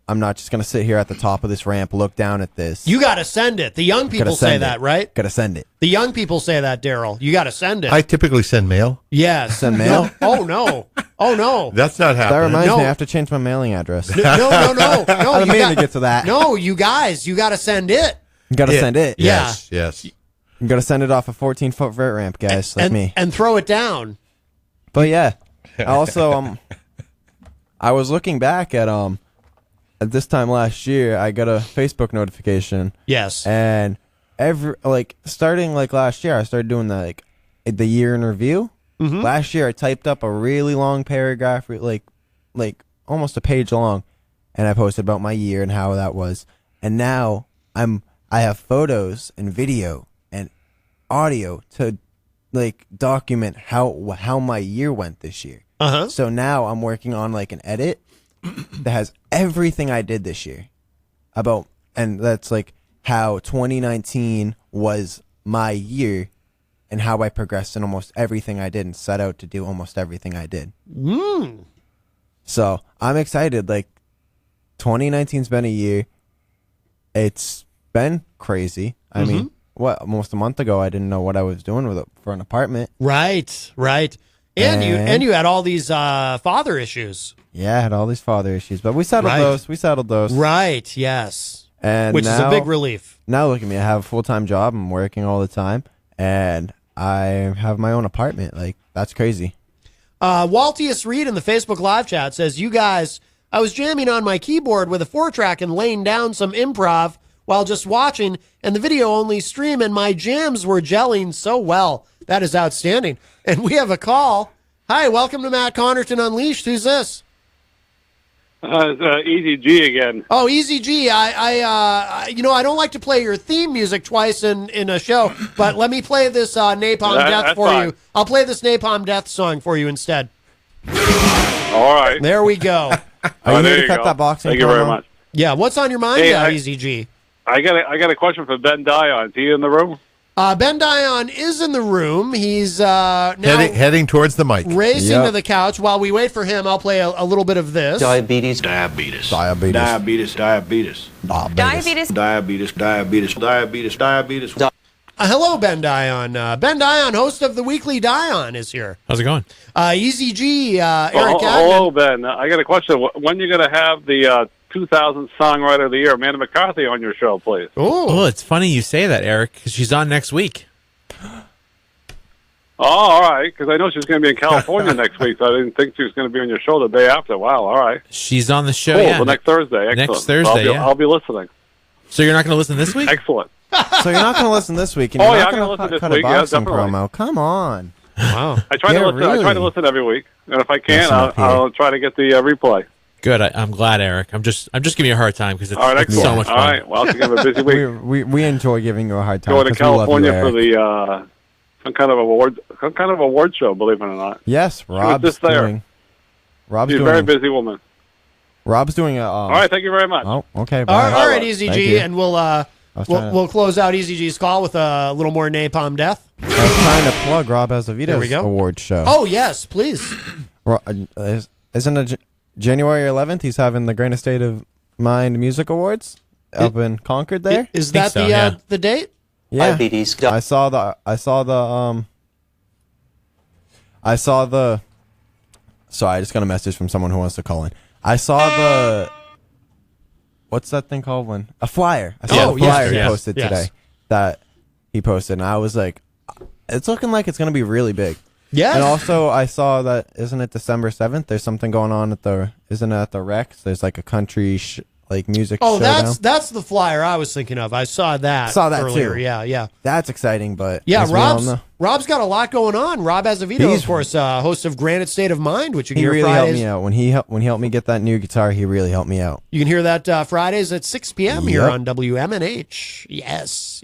I'm not just gonna sit here at the top of this ramp, look down at this. You gotta send it. The young people say that, right? Gotta send it. The young people say that, Darryl. You gotta send it. I typically send mail. Yes. Send mail? No. Oh no. Oh no. That's not happening. That reminds me, I have to change my mailing address. No. I didn't mean to get to that. No, you guys, you gotta send it. You gotta send it. Yes. You gotta send it off a 14-foot vert ramp, guys, like me. And throw it down. But yeah. Also, I was looking back at this time last year, I got a Facebook notification. Yes. And starting last year, I started doing the year in review. Mm-hmm. Last year, I typed up a really long paragraph, like almost a page long, and I posted about my year and how that was. And now I have photos and video and audio to like document how my year went this year. So now I'm working on like an edit that has everything I did this year and that's like how 2019 was my year and how I progressed in almost everything I did and set out to do almost everything I did. So I'm excited. Like 2019's been a year. It's been crazy. I mean, almost a month ago, I didn't know what I was doing for an apartment. Right. And you had all these father issues. Yeah, I had all these father issues, but we settled those. Right, yes. And which is a big relief. Now look at me. I have a full-time job. I'm working all the time, and I have my own apartment. Like, that's crazy. Waltius Reed in the Facebook live chat says, you guys, I was jamming on my keyboard with a 4-track and laying down some improv while just watching, and the video only stream, and my jams were gelling so well. That is outstanding. And we have a call. Hi, welcome to Matt Connarton Unleashed. Who's this? It's Eazy-G again. Oh, Eazy-G. I don't like to play your theme music twice in a show, but let me play this Napalm Death for you. I'll play this Napalm Death song for you instead. All right. There we go. Are you here to cut that boxing? Thank you very much. Yeah, what's on your mind, Eazy-G? I got a question for Ben Dion. Is he in the room? Ben Dion is in the room. He's now heading towards the mic. Racing to the couch. While we wait for him, I'll play a little bit of this. Diabetes. Hello, Ben Dion. Ben Dion, host of the Weekly Dion, is here. How's it going? Eazy-G, Eric Gagnon. Hello, Ben. I got a question. When are you going to have the 2000 Songwriter of the Year, Amanda McCarthy, on your show, please? Oh, it's funny you say that, Eric, because she's on next week. Oh, all right, because I know she's going to be in California next week, so I didn't think she was going to be on your show the day after. Wow, all right. She's on the show, cool. yeah. Well, next Thursday. Excellent. Next Thursday, I'll be listening. So you're not going to listen this week? Excellent. So you're not going to listen this week, and you're not going to listen this week. Yeah, definitely. Promo. Come on. Wow. I try to listen every week, and if I can, I'll try to get the replay. Good. I'm glad, Eric. I'm just giving you a hard time because it's, all right, it's so much fun. All right. Well, you have a busy week. We enjoy giving you a hard time. Going to California for the some kind of award show. Believe it or not. Yes, Rob's doing. She's a very busy woman. Rob's doing a. All right. Thank you very much. Oh, okay. Bye. All right, Eazy-G, and we'll close out Eazy-G's call with a little more Napalm Death. I was trying to plug Rob Azevedo's award show. Oh yes, please. Isn't it January 11th? He's having the Greatest State of Mind Music Awards up in Concord. There is that the date? Yeah, I saw the. Sorry, I just got a message from someone who wants to call in. I saw the. What's that thing called? A flyer. I saw a flyer he posted today that he posted, and I was like, it's looking like it's going to be really big. Yeah. And also, I saw that, isn't it December 7th? There's something going on at the Rex? There's like a country music showdown. Oh, that's the flyer I was thinking of. I saw that earlier. Too. Yeah. That's exciting, but yeah, Rob's got a lot going on. Rob Azevedo, of course, host of Granite State of Mind, which you can hear really Fridays. Helped me out when he helped me get that new guitar. He really helped me out. You can hear that Fridays at 6 p.m. here on WMNH. Yes.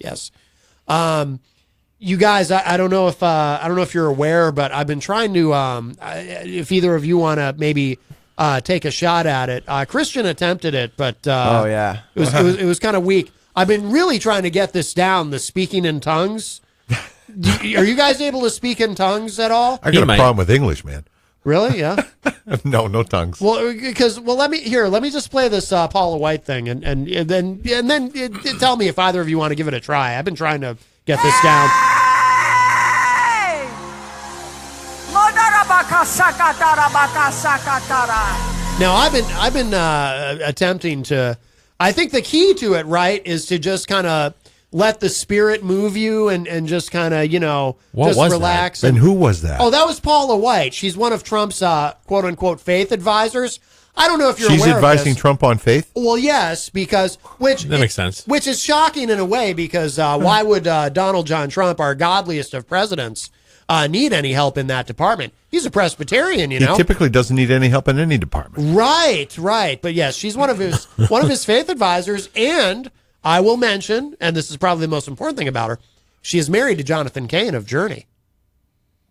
You guys, I don't know if you're aware, but I've been trying to. If either of you want to maybe take a shot at it, Christian attempted it, but it was kind of weak. I've been really trying to get this down. The speaking in tongues. Are you guys able to speak in tongues at all? I got a problem with English, man. Really? Yeah. No tongues. Well, let me just play this Paula White thing, and then tell me if either of you want to give it a try. I've been trying to get this down. Now I've been attempting to. I think the key to it, right, is to just kind of let the spirit move you and just kind of, just relax. And who was that? Oh, that was Paula White. She's one of Trump's quote unquote faith advisors. I don't know if you're aware of this. She's advising Trump on faith? Well, yes, because that makes sense. Which is shocking in a way because why would Donald John Trump, our godliest of presidents, need any help in that department. He's a Presbyterian, you know. He typically doesn't need any help in any department. Right. But yes, she's one of his faith advisors, and I will mention, and this is probably the most important thing about her, she is married to Jonathan Cain of Journey.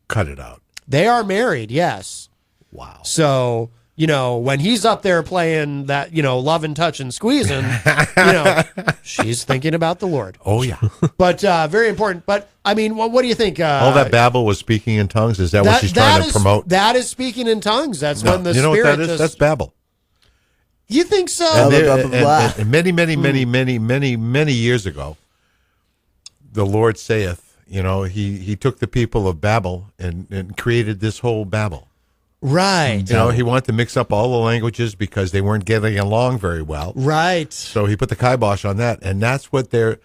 Cut it out. They are married, yes. Wow. So, you know, when he's up there playing that, you know, love and touch and squeezing, you know, she's thinking about the Lord. Oh, yeah. But very important. But, I mean, what do you think? All that babble was speaking in tongues? Is that what she's trying to promote? That is speaking in tongues. That's when the you know Spirit what that is? That's babble. You think so? And many years ago, the Lord saith, you know, he took the people of Babel and created this whole Babel. Right. You know, he wanted to mix up all the languages because they weren't getting along very well. Right. So he put the kibosh on that, and that's what that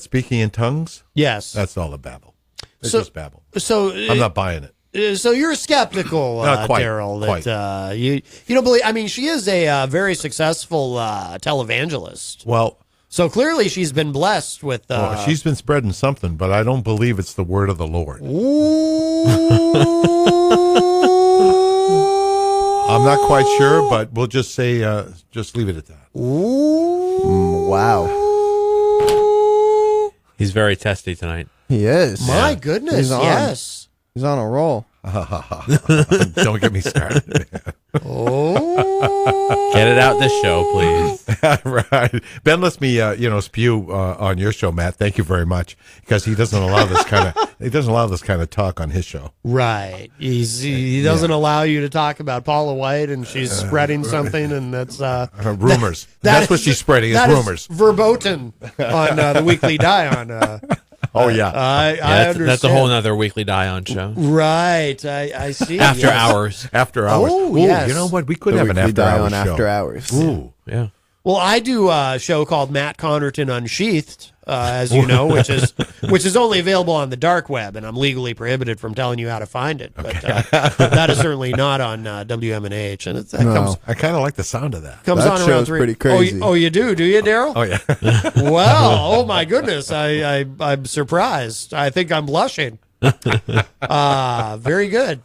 speaking in tongues. Yes. That's all a babble. It's So- just babble. So I'm not buying it. So you're skeptical, Quite, Darryl, quite. that you don't believe. I mean, she is a very successful televangelist. Well, so clearly she's been blessed with. she's been spreading something, but I don't believe it's the word of the Lord. I'm not quite sure, but we'll just say, just leave it at that. Wow. He's very testy tonight. He is. My goodness, He's on. yes. He's on a roll. Don't get me started. Get it out this show, please. Right. Ben lets me, spew on your show, Matt. Thank you very much, because he doesn't allow this kind of talk on his show. Right. He doesn't allow you to talk about Paula White, and she's spreading something, and that's rumors. That's what she's spreading. Is rumors. Verboten on the Weekly Dion. Oh yeah, I understand. That's a whole other Weekly Dion show. Right, I see. After hours. After hours. Oh, Ooh, yes. You know what? We could The have an Weekly after hours Dion show. after hours. Ooh, yeah. Well, I do a show called Matt Connarton Unsheathed, as you know, which is only available on the dark web, and I'm legally prohibited from telling you how to find it. But that is certainly not on WMNH, and I kind of like the sound of that. Comes That on around show's 3. pretty crazy. Oh, you do you, Darryl? Oh yeah. Well, oh my goodness, I'm surprised. I think I'm blushing. Very good.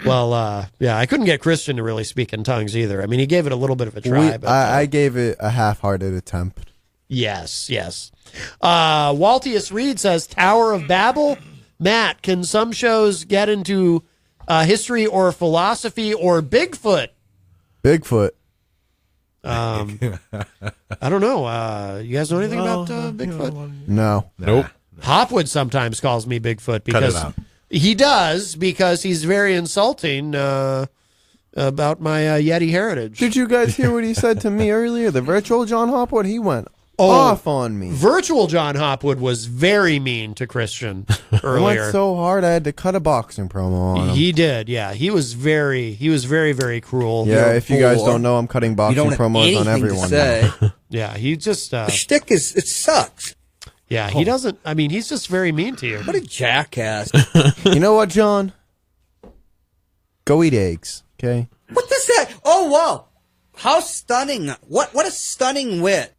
Well, yeah, I couldn't get Christian to really speak in tongues either. I mean, he gave it a little bit of a try. But, I gave it a half-hearted attempt. Yes. Waltius Reed says Tower of Babel. Matt, can some shows get into history or philosophy or Bigfoot? Bigfoot. I don't know. You guys know anything about Bigfoot? No. Nope. Hopwood sometimes calls me Bigfoot because out. he does, because he's very insulting about my Yeti heritage. Did you guys hear what he said to me earlier? The virtual John Hopwood, he went off on me. Virtual John Hopwood was very mean to Christian He earlier. went so hard I had to cut a boxing promo on him. He did, yeah. He was very, very cruel. Yeah, if you guys don't know, I'm cutting boxing You don't have promos on anything to everyone say. now. Yeah, he just. The shtick it sucks. Yeah, he doesn't. I mean, he's just very mean to you. What a jackass. You know what, John? Go eat eggs, okay? What does that? Oh, wow. How stunning. What a stunning wit.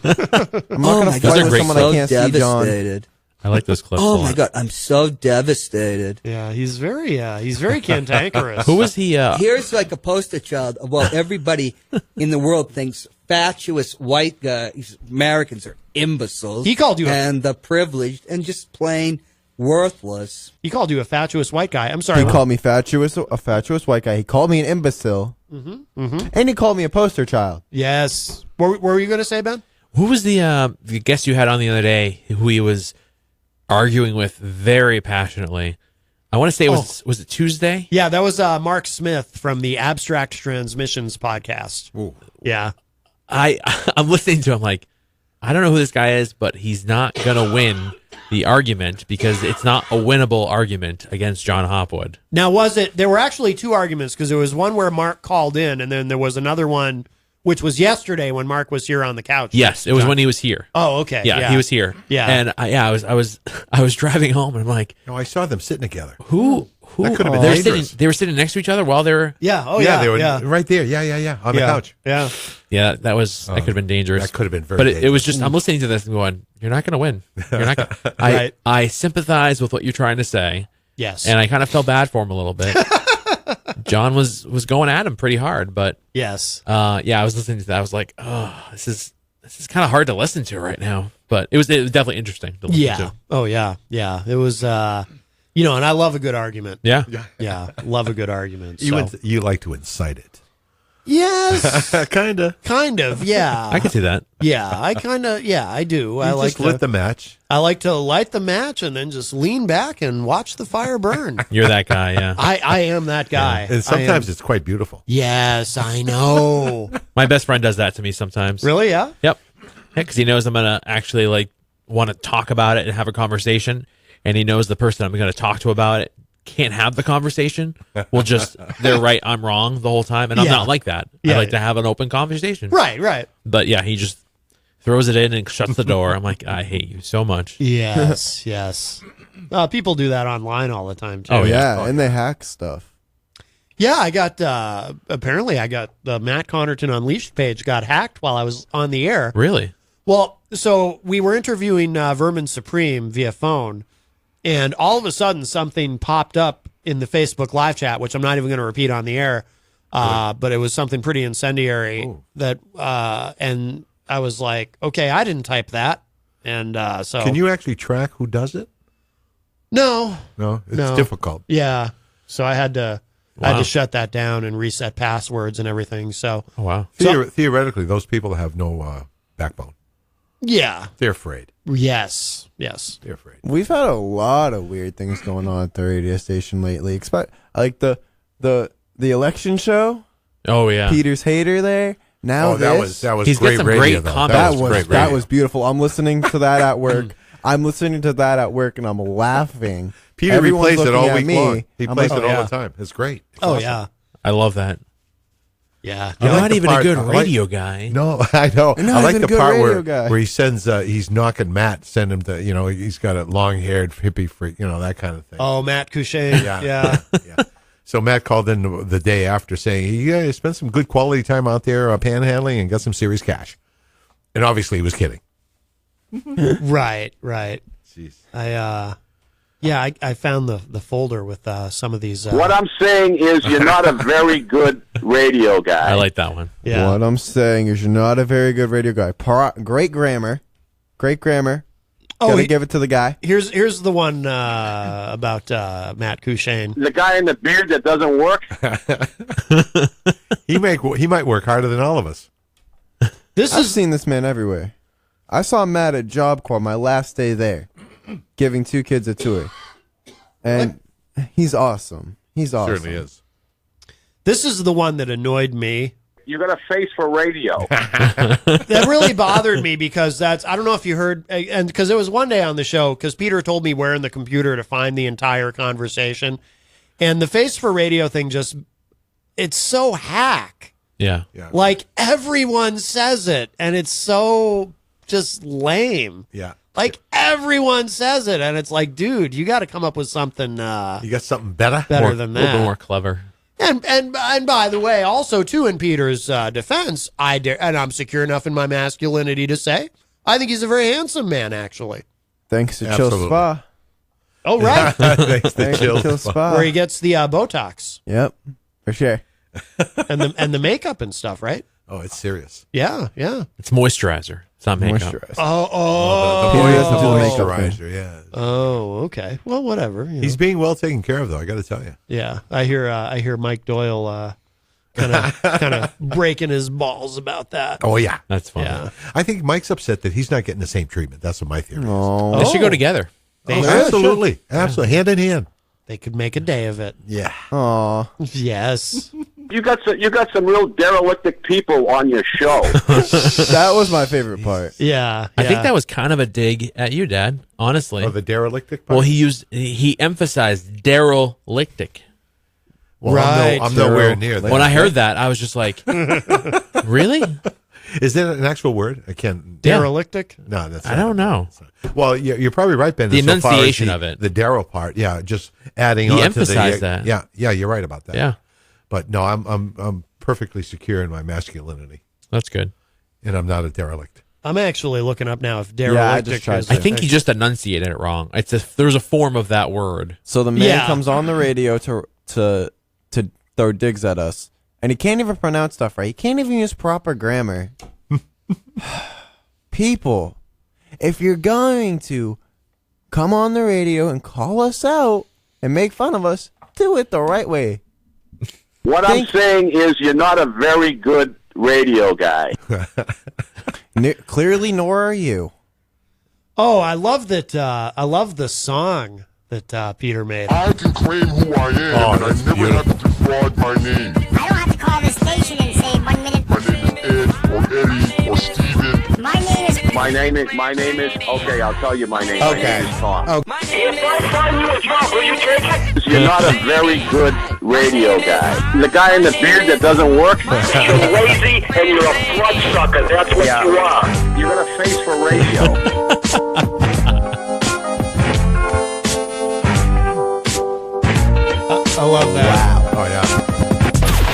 I'm not going to fight with someone I can't see, John. Devastated. I like those clips. Oh my God, I'm so devastated. Yeah, he's very cantankerous. Who was he? Here's like a poster child of what everybody in the world thinks fatuous white guys, Americans are imbeciles. He called you and the privileged and just plain worthless. He called you a fatuous white guy. I'm sorry. He called me a fatuous white guy. He called me an imbecile. And he called me a poster child. Yes. What were you going to say, Ben? Who was the guest you had on the other day who he was arguing with very passionately? I want to say was it Tuesday? Yeah, that was Mark Smith from the Abstract Transmissions podcast. Ooh. Yeah. I'm listening to him like, I don't know who this guy is, but he's not going to win the argument because it's not a winnable argument against John Hopwood. Now, there were actually two arguments, because there was one where Mark called in, and then there was another one, which was yesterday when Mark was here on the couch. Yes, it was when he was here. Oh, okay. Yeah, he was here. Yeah. And I was driving home, and I'm like, No, I saw them sitting together. who That could have been dangerous. they were sitting next to each other while they were. Yeah. Oh, yeah, yeah. they were right there. Yeah, on the couch. Yeah. Yeah, that could have been dangerous. That could have been very But dangerous. it was just, I'm listening to this and going, you're not going to win. You're not gonna, Right. I sympathize with what you're trying to say, Yes. And I kind of felt bad for him a little bit. John was going at him pretty hard, but yes. Yeah, I was listening to that. I was like, oh, this is kind of hard to listen to right now. But it was definitely interesting to listen to. Oh, yeah. Yeah. It was, and I love a good argument. Yeah. Yeah. Love a good argument. So. You like to incite it. Yes. Kind of, yeah. I can see that. Yeah, I do. I like just lit the match. I like to light the match and then just lean back and watch the fire burn. You're that guy, yeah. I am that guy. Yeah. And sometimes it's quite beautiful. Yes, I know. My best friend does that to me sometimes. Really, yeah? Yep. Yeah, because he knows I'm going to actually want to talk about it and have a conversation, and he knows the person I'm going to talk to about it can't have the conversation. Will just, they're right, I'm wrong the whole time, and I'm not like that. I like to have an open conversation. Right. But yeah, he just throws it in and shuts the door. I'm like, I hate you so much. Yes. People do that online all the time too. Oh yeah, and they hack stuff. Yeah, I got apparently the Matt Connarton Unleashed page got hacked while I was on the air. Really? Well, so we were interviewing Vermin Supreme via phone, and all of a sudden something popped up in the Facebook live chat, which I'm not even going to repeat on the air, but it was something pretty incendiary that, and I was like, okay, I didn't type that, and so. Can you actually track who does it? No, it's difficult. Yeah, so I had to shut that down and reset passwords and everything. So, oh, wow. Theoretically, those people have no backbone. Yeah, they're afraid. Yes, they're afraid. We've had a lot of weird things going on at the radio station lately. Like the election show. Oh yeah, Peter's hater there. Now that was He's great got some radio. Great that was beautiful. I'm listening to that at work. And I'm laughing. Peter Everyone's replays it all week me. long. He plays like, it all the time. It's great. It's oh awesome. yeah, I love that. Yeah, you're like not even part, a good radio guy. No, I know. I like the part where he sends, he's knocking Matt, send him to, he's got a long-haired hippie freak, that kind of thing. Oh, Matt Couché. Yeah. So Matt called in the day after saying, you spent some good quality time out there panhandling and got some serious cash. And obviously he was kidding. Right. Jeez. I found the folder with some of these. What I'm saying is you're not a very good radio guy. I like that one. Yeah. What I'm saying is you're not a very good radio guy. Great grammar. Oh, gotta give it to the guy. Here's the one about Matt Couché. The guy in the beard that doesn't work. He might work harder than all of us. I've seen this man everywhere. I saw Matt at Job Corps my last day there, giving 2 kids a tour. And he's awesome. He's awesome. Certainly is. This is the one that annoyed me. You got a face for radio. That really bothered me because I don't know if you heard, and because it was one day on the show, because Peter told me where in the computer to find the entire conversation. And the face for radio thing it's so hack. Yeah. Like everyone says it, and it's so just lame. Yeah. Like everyone says it, and it's like, dude, you got to come up with something. You got something better than that. A little bit more clever. And by the way, also too, in Peter's defense, and I'm secure enough in my masculinity to say, I think he's a very handsome man, actually. Thanks to Chill Spa. Oh right, thanks to Chill Spa, where he gets the Botox. Yep, for sure. and the makeup and stuff, right? Oh, it's serious. Yeah. It's moisturizer. It's not makeup. The moisturizer. Yeah. Oh, okay. Well, whatever. He's being well taken care of, though. I got to tell you. Yeah, I hear Mike Doyle kind of breaking his balls about that. Oh yeah, that's funny. Yeah. I think Mike's upset that he's not getting the same treatment. That's what my theory is. They should go together. Absolutely, hand in hand. They could make a day of it. Yeah. Aw. Yes. You got some real derelict people on your show. That was my favorite part. Yeah. I think that was kind of a dig at you, Dad. Honestly. Oh, the derelict part? Well, he emphasized derelict. Well, right. I'm nowhere near that. When I heard that, I was just like, really? Is that an actual word? I can't. Derelictic? No, that's. I don't know. Well, you're probably right, Ben. The so far as enunciation of it. The Daryl part, yeah, just adding He on emphasized to the. that. Yeah, you're right about that. Yeah. But no, I'm perfectly secure in my masculinity, That's good. and I'm not a derelict. I'm actually looking up now if Darryl. Yeah, I just tried to. I think he just enunciated it wrong. There's a form of that word. So the man comes on the radio to throw digs at us, and he can't even pronounce stuff right. He can't even use proper grammar. People, if you're going to come on the radio and call us out and make fun of us, do it the right way. What I'm saying is you're not a very good radio guy. Clearly, nor are you. Oh, I love that. I love the song that Peter made. I can claim who I am, and I never have to defraud my name. I don't have to call the station and say 1 minute. My name is Ed, or Eddie, or Steven. My name is... My name is, okay, I'll tell you my name. Okay. My name is Tom. Okay. If I find you a job, will you take it? You're not a very good radio guy. The guy in the beard that doesn't work? You're lazy and you're a bloodsucker. That's what you are. You're going to face for radio. I love that. Wow. Oh, yeah.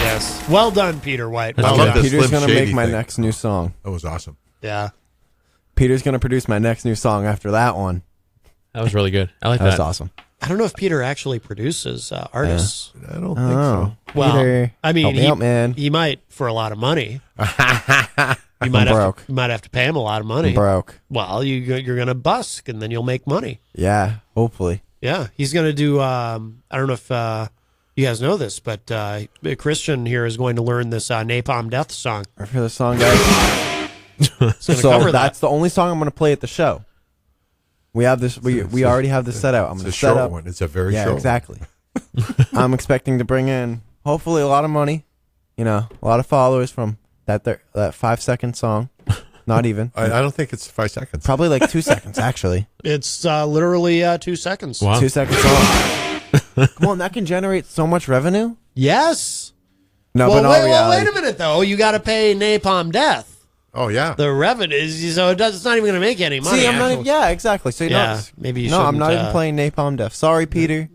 Yes. Well done, Peter White. I Well love done. this. Peter's Slim gonna make Shady my thing. next new song. That was awesome. Yeah. Peter's gonna produce my next new song after that one. That was really good. I like that. That was awesome. I don't know if Peter actually produces artists. I don't think so. Well, Peter, I mean, help me out, man. he might for a lot of money. You I'm might broke. you might have to pay him a lot of money. I'm broke. Well, you're going to busk, and then you'll make money. Yeah, hopefully. Yeah, he's going to do. I don't know if you guys know this, but Christian here is going to learn this Napalm Death song. Ready for the song, guys? So that's the only song I'm going to play at the show. We have this. We already have this set out. I'm going to set short up one. It's a very yeah, short exactly. I'm expecting to bring in hopefully a lot of money. You know, a lot of followers from that 5-second song. Not even. I don't think it's 5 seconds. Probably like 2 seconds, actually. It's literally 2 seconds. Wow. 2 second song. Come on, that can generate so much revenue. Yes. No, well, but not reality. wait a minute though. You got to pay Napalm Death. Oh yeah. The revenues, so it's not even going to make any money. See, I'm not even, yeah, exactly. So maybe you no, I'm not shouldn't, even playing Napalm Death. Sorry, Peter.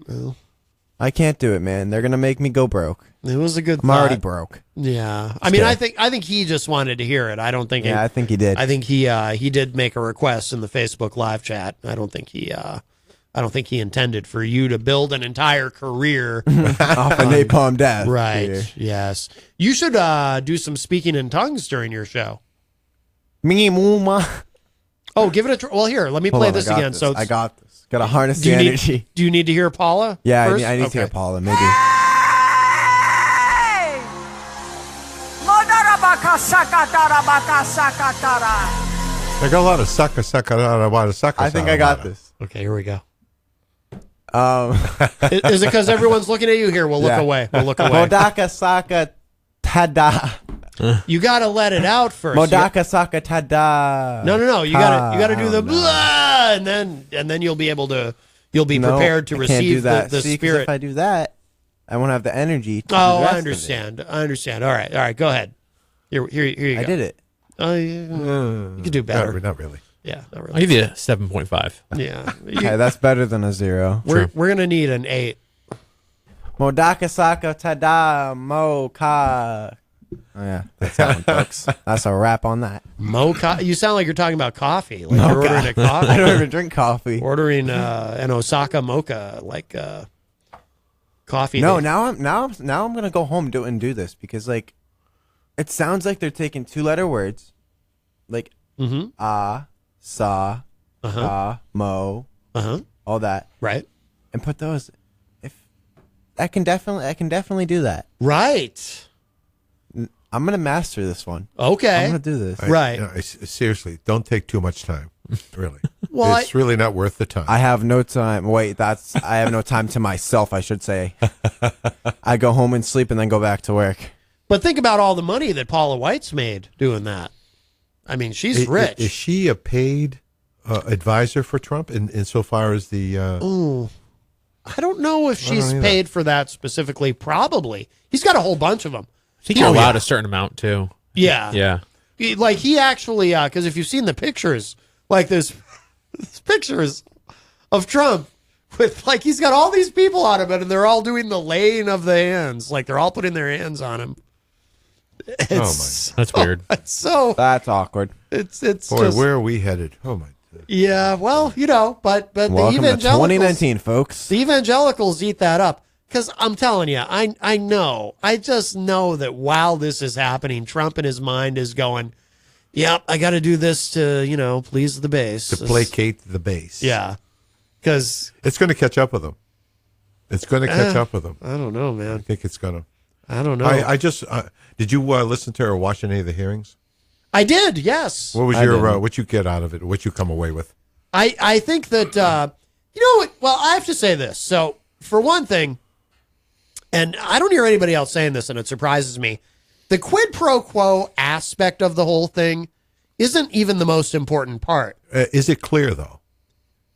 I can't do it, man. They're gonna make me go broke. It was a good. I'm already broke. Yeah, I mean, I think he just wanted to hear it. I don't think. Yeah, I think he did. I think he did make a request in the Facebook live chat. I don't think he intended for you to build an entire career off of Napalm Death. Right. Peter. Yes. You should do some speaking in tongues during your show. Me muma. Oh, give it a try. Well, here, let me play this again. This. So I got this. Got to harness the energy. Do you need to hear Paula? Yeah, first? I need to hear Paula. Maybe. I got a lot of sucker. I think I got this. Okay, here we go. Is it because everyone's looking at you? Here, we'll look away. We'll look away. Modaka Saka Tada. You got to let it out first. Modaka Saka Tada. No. You got to do the blah, and then you'll be prepared to receive the See, spirit. if I do that, I won't have the energy. To I understand. I understand. All right. Go ahead. Here you go. I did it. You could do better. Not really. Yeah, not really. I'll give you a 7.5. Yeah. Okay, that's better than a 0. We're gonna need an 8. Modaka Saka Tada Moka. Oh yeah, that's that one, folks. That's a wrap on that. Mocha. You sound like you're talking about coffee. Like you're ordering a coffee. I don't even drink coffee. Ordering an Osaka mocha, like coffee. No, now I'm gonna go home and do this because like it sounds like they're taking 2-letter words, like sa, mo, all that, right, and put those. If I can definitely do that. Right. I'm gonna master this one. Okay, I'm gonna do this. Right. Seriously, don't take too much time. Really. Well, it's really not worth the time. I have no time. Wait, I have no time to myself, I should say. I go home and sleep and then go back to work. But think about all the money that Paula White's made doing that. I mean, she's rich. Is she a paid advisor for Trump insofar as the... I don't know if she's paid for that specifically. Probably. He's got a whole bunch of them. I think you're allowed a certain amount, too. Yeah. Yeah. Like, he actually, because if you've seen the pictures, like there's pictures of Trump with, like, he's got all these people on him, and they're all doing the laying of the hands. Like, they're all putting their hands on him. That's weird. So that's awkward. It's boy, just, where are we headed? Oh my. Yeah, well, but the Welcome to evangelicals, 2019, folks. The evangelicals eat that up. Because I'm telling you, I just know that while this is happening, Trump in his mind is going, yep, I got to do this to, please the base. To placate the base. Yeah. Because it's going to catch up with them. It's going to catch up with them. I don't know, man. I think it's going to. I don't know. I just, did you listen to or watch any of the hearings? I did, yes. What was what you get out of it? What you come away with? I think that, well, I have to say this. So, for one thing, and I don't hear anybody else saying this, and it surprises me, the quid pro quo aspect of the whole thing isn't even the most important part. Is it clear, though,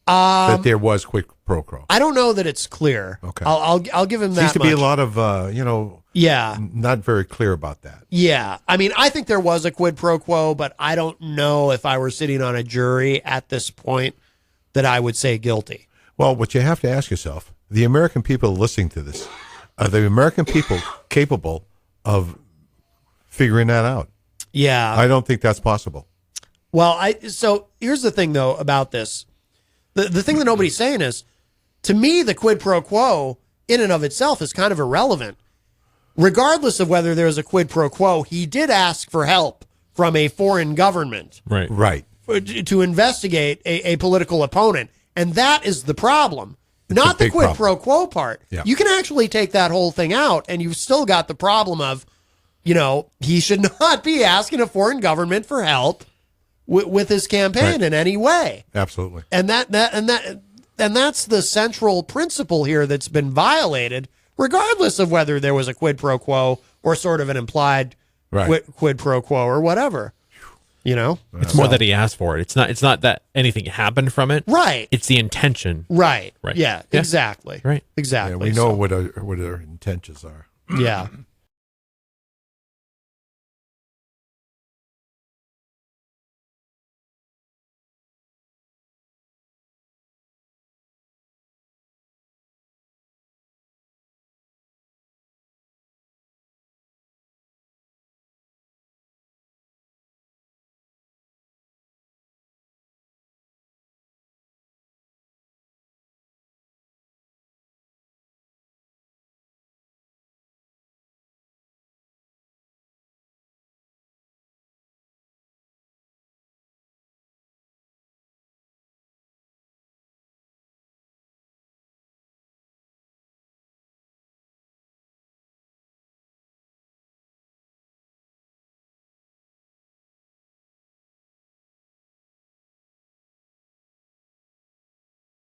that there was quid pro quo? I don't know that it's clear. Okay. I'll give him that Seems to be a lot of, not very clear about that. Yeah. I mean, I think there was a quid pro quo, but I don't know if I were sitting on a jury at this point that I would say guilty. Well, what you have to ask yourself, the American people listening to this, are the American people capable of figuring that out? Yeah. I don't think that's possible. Well, so here's the thing, though, about this. The thing that nobody's saying is, to me, the quid pro quo in and of itself is kind of irrelevant. Regardless of whether there's a quid pro quo, he did ask for help from a foreign government. Right. To investigate a political opponent. And that is the problem. Not the quid pro quo part. Yeah. You can actually take that whole thing out, and you've still got the problem of, he should not be asking a foreign government for help with his campaign in any way. Absolutely. And that's the central principle here that's been violated, regardless of whether there was a quid pro quo or sort of an implied quid pro quo or whatever. It's more that he asked for it. It's not that anything happened from it. Right. It's the intention. Right. Yeah. Exactly. Right. Exactly. Yeah, we know what our intentions are. Yeah.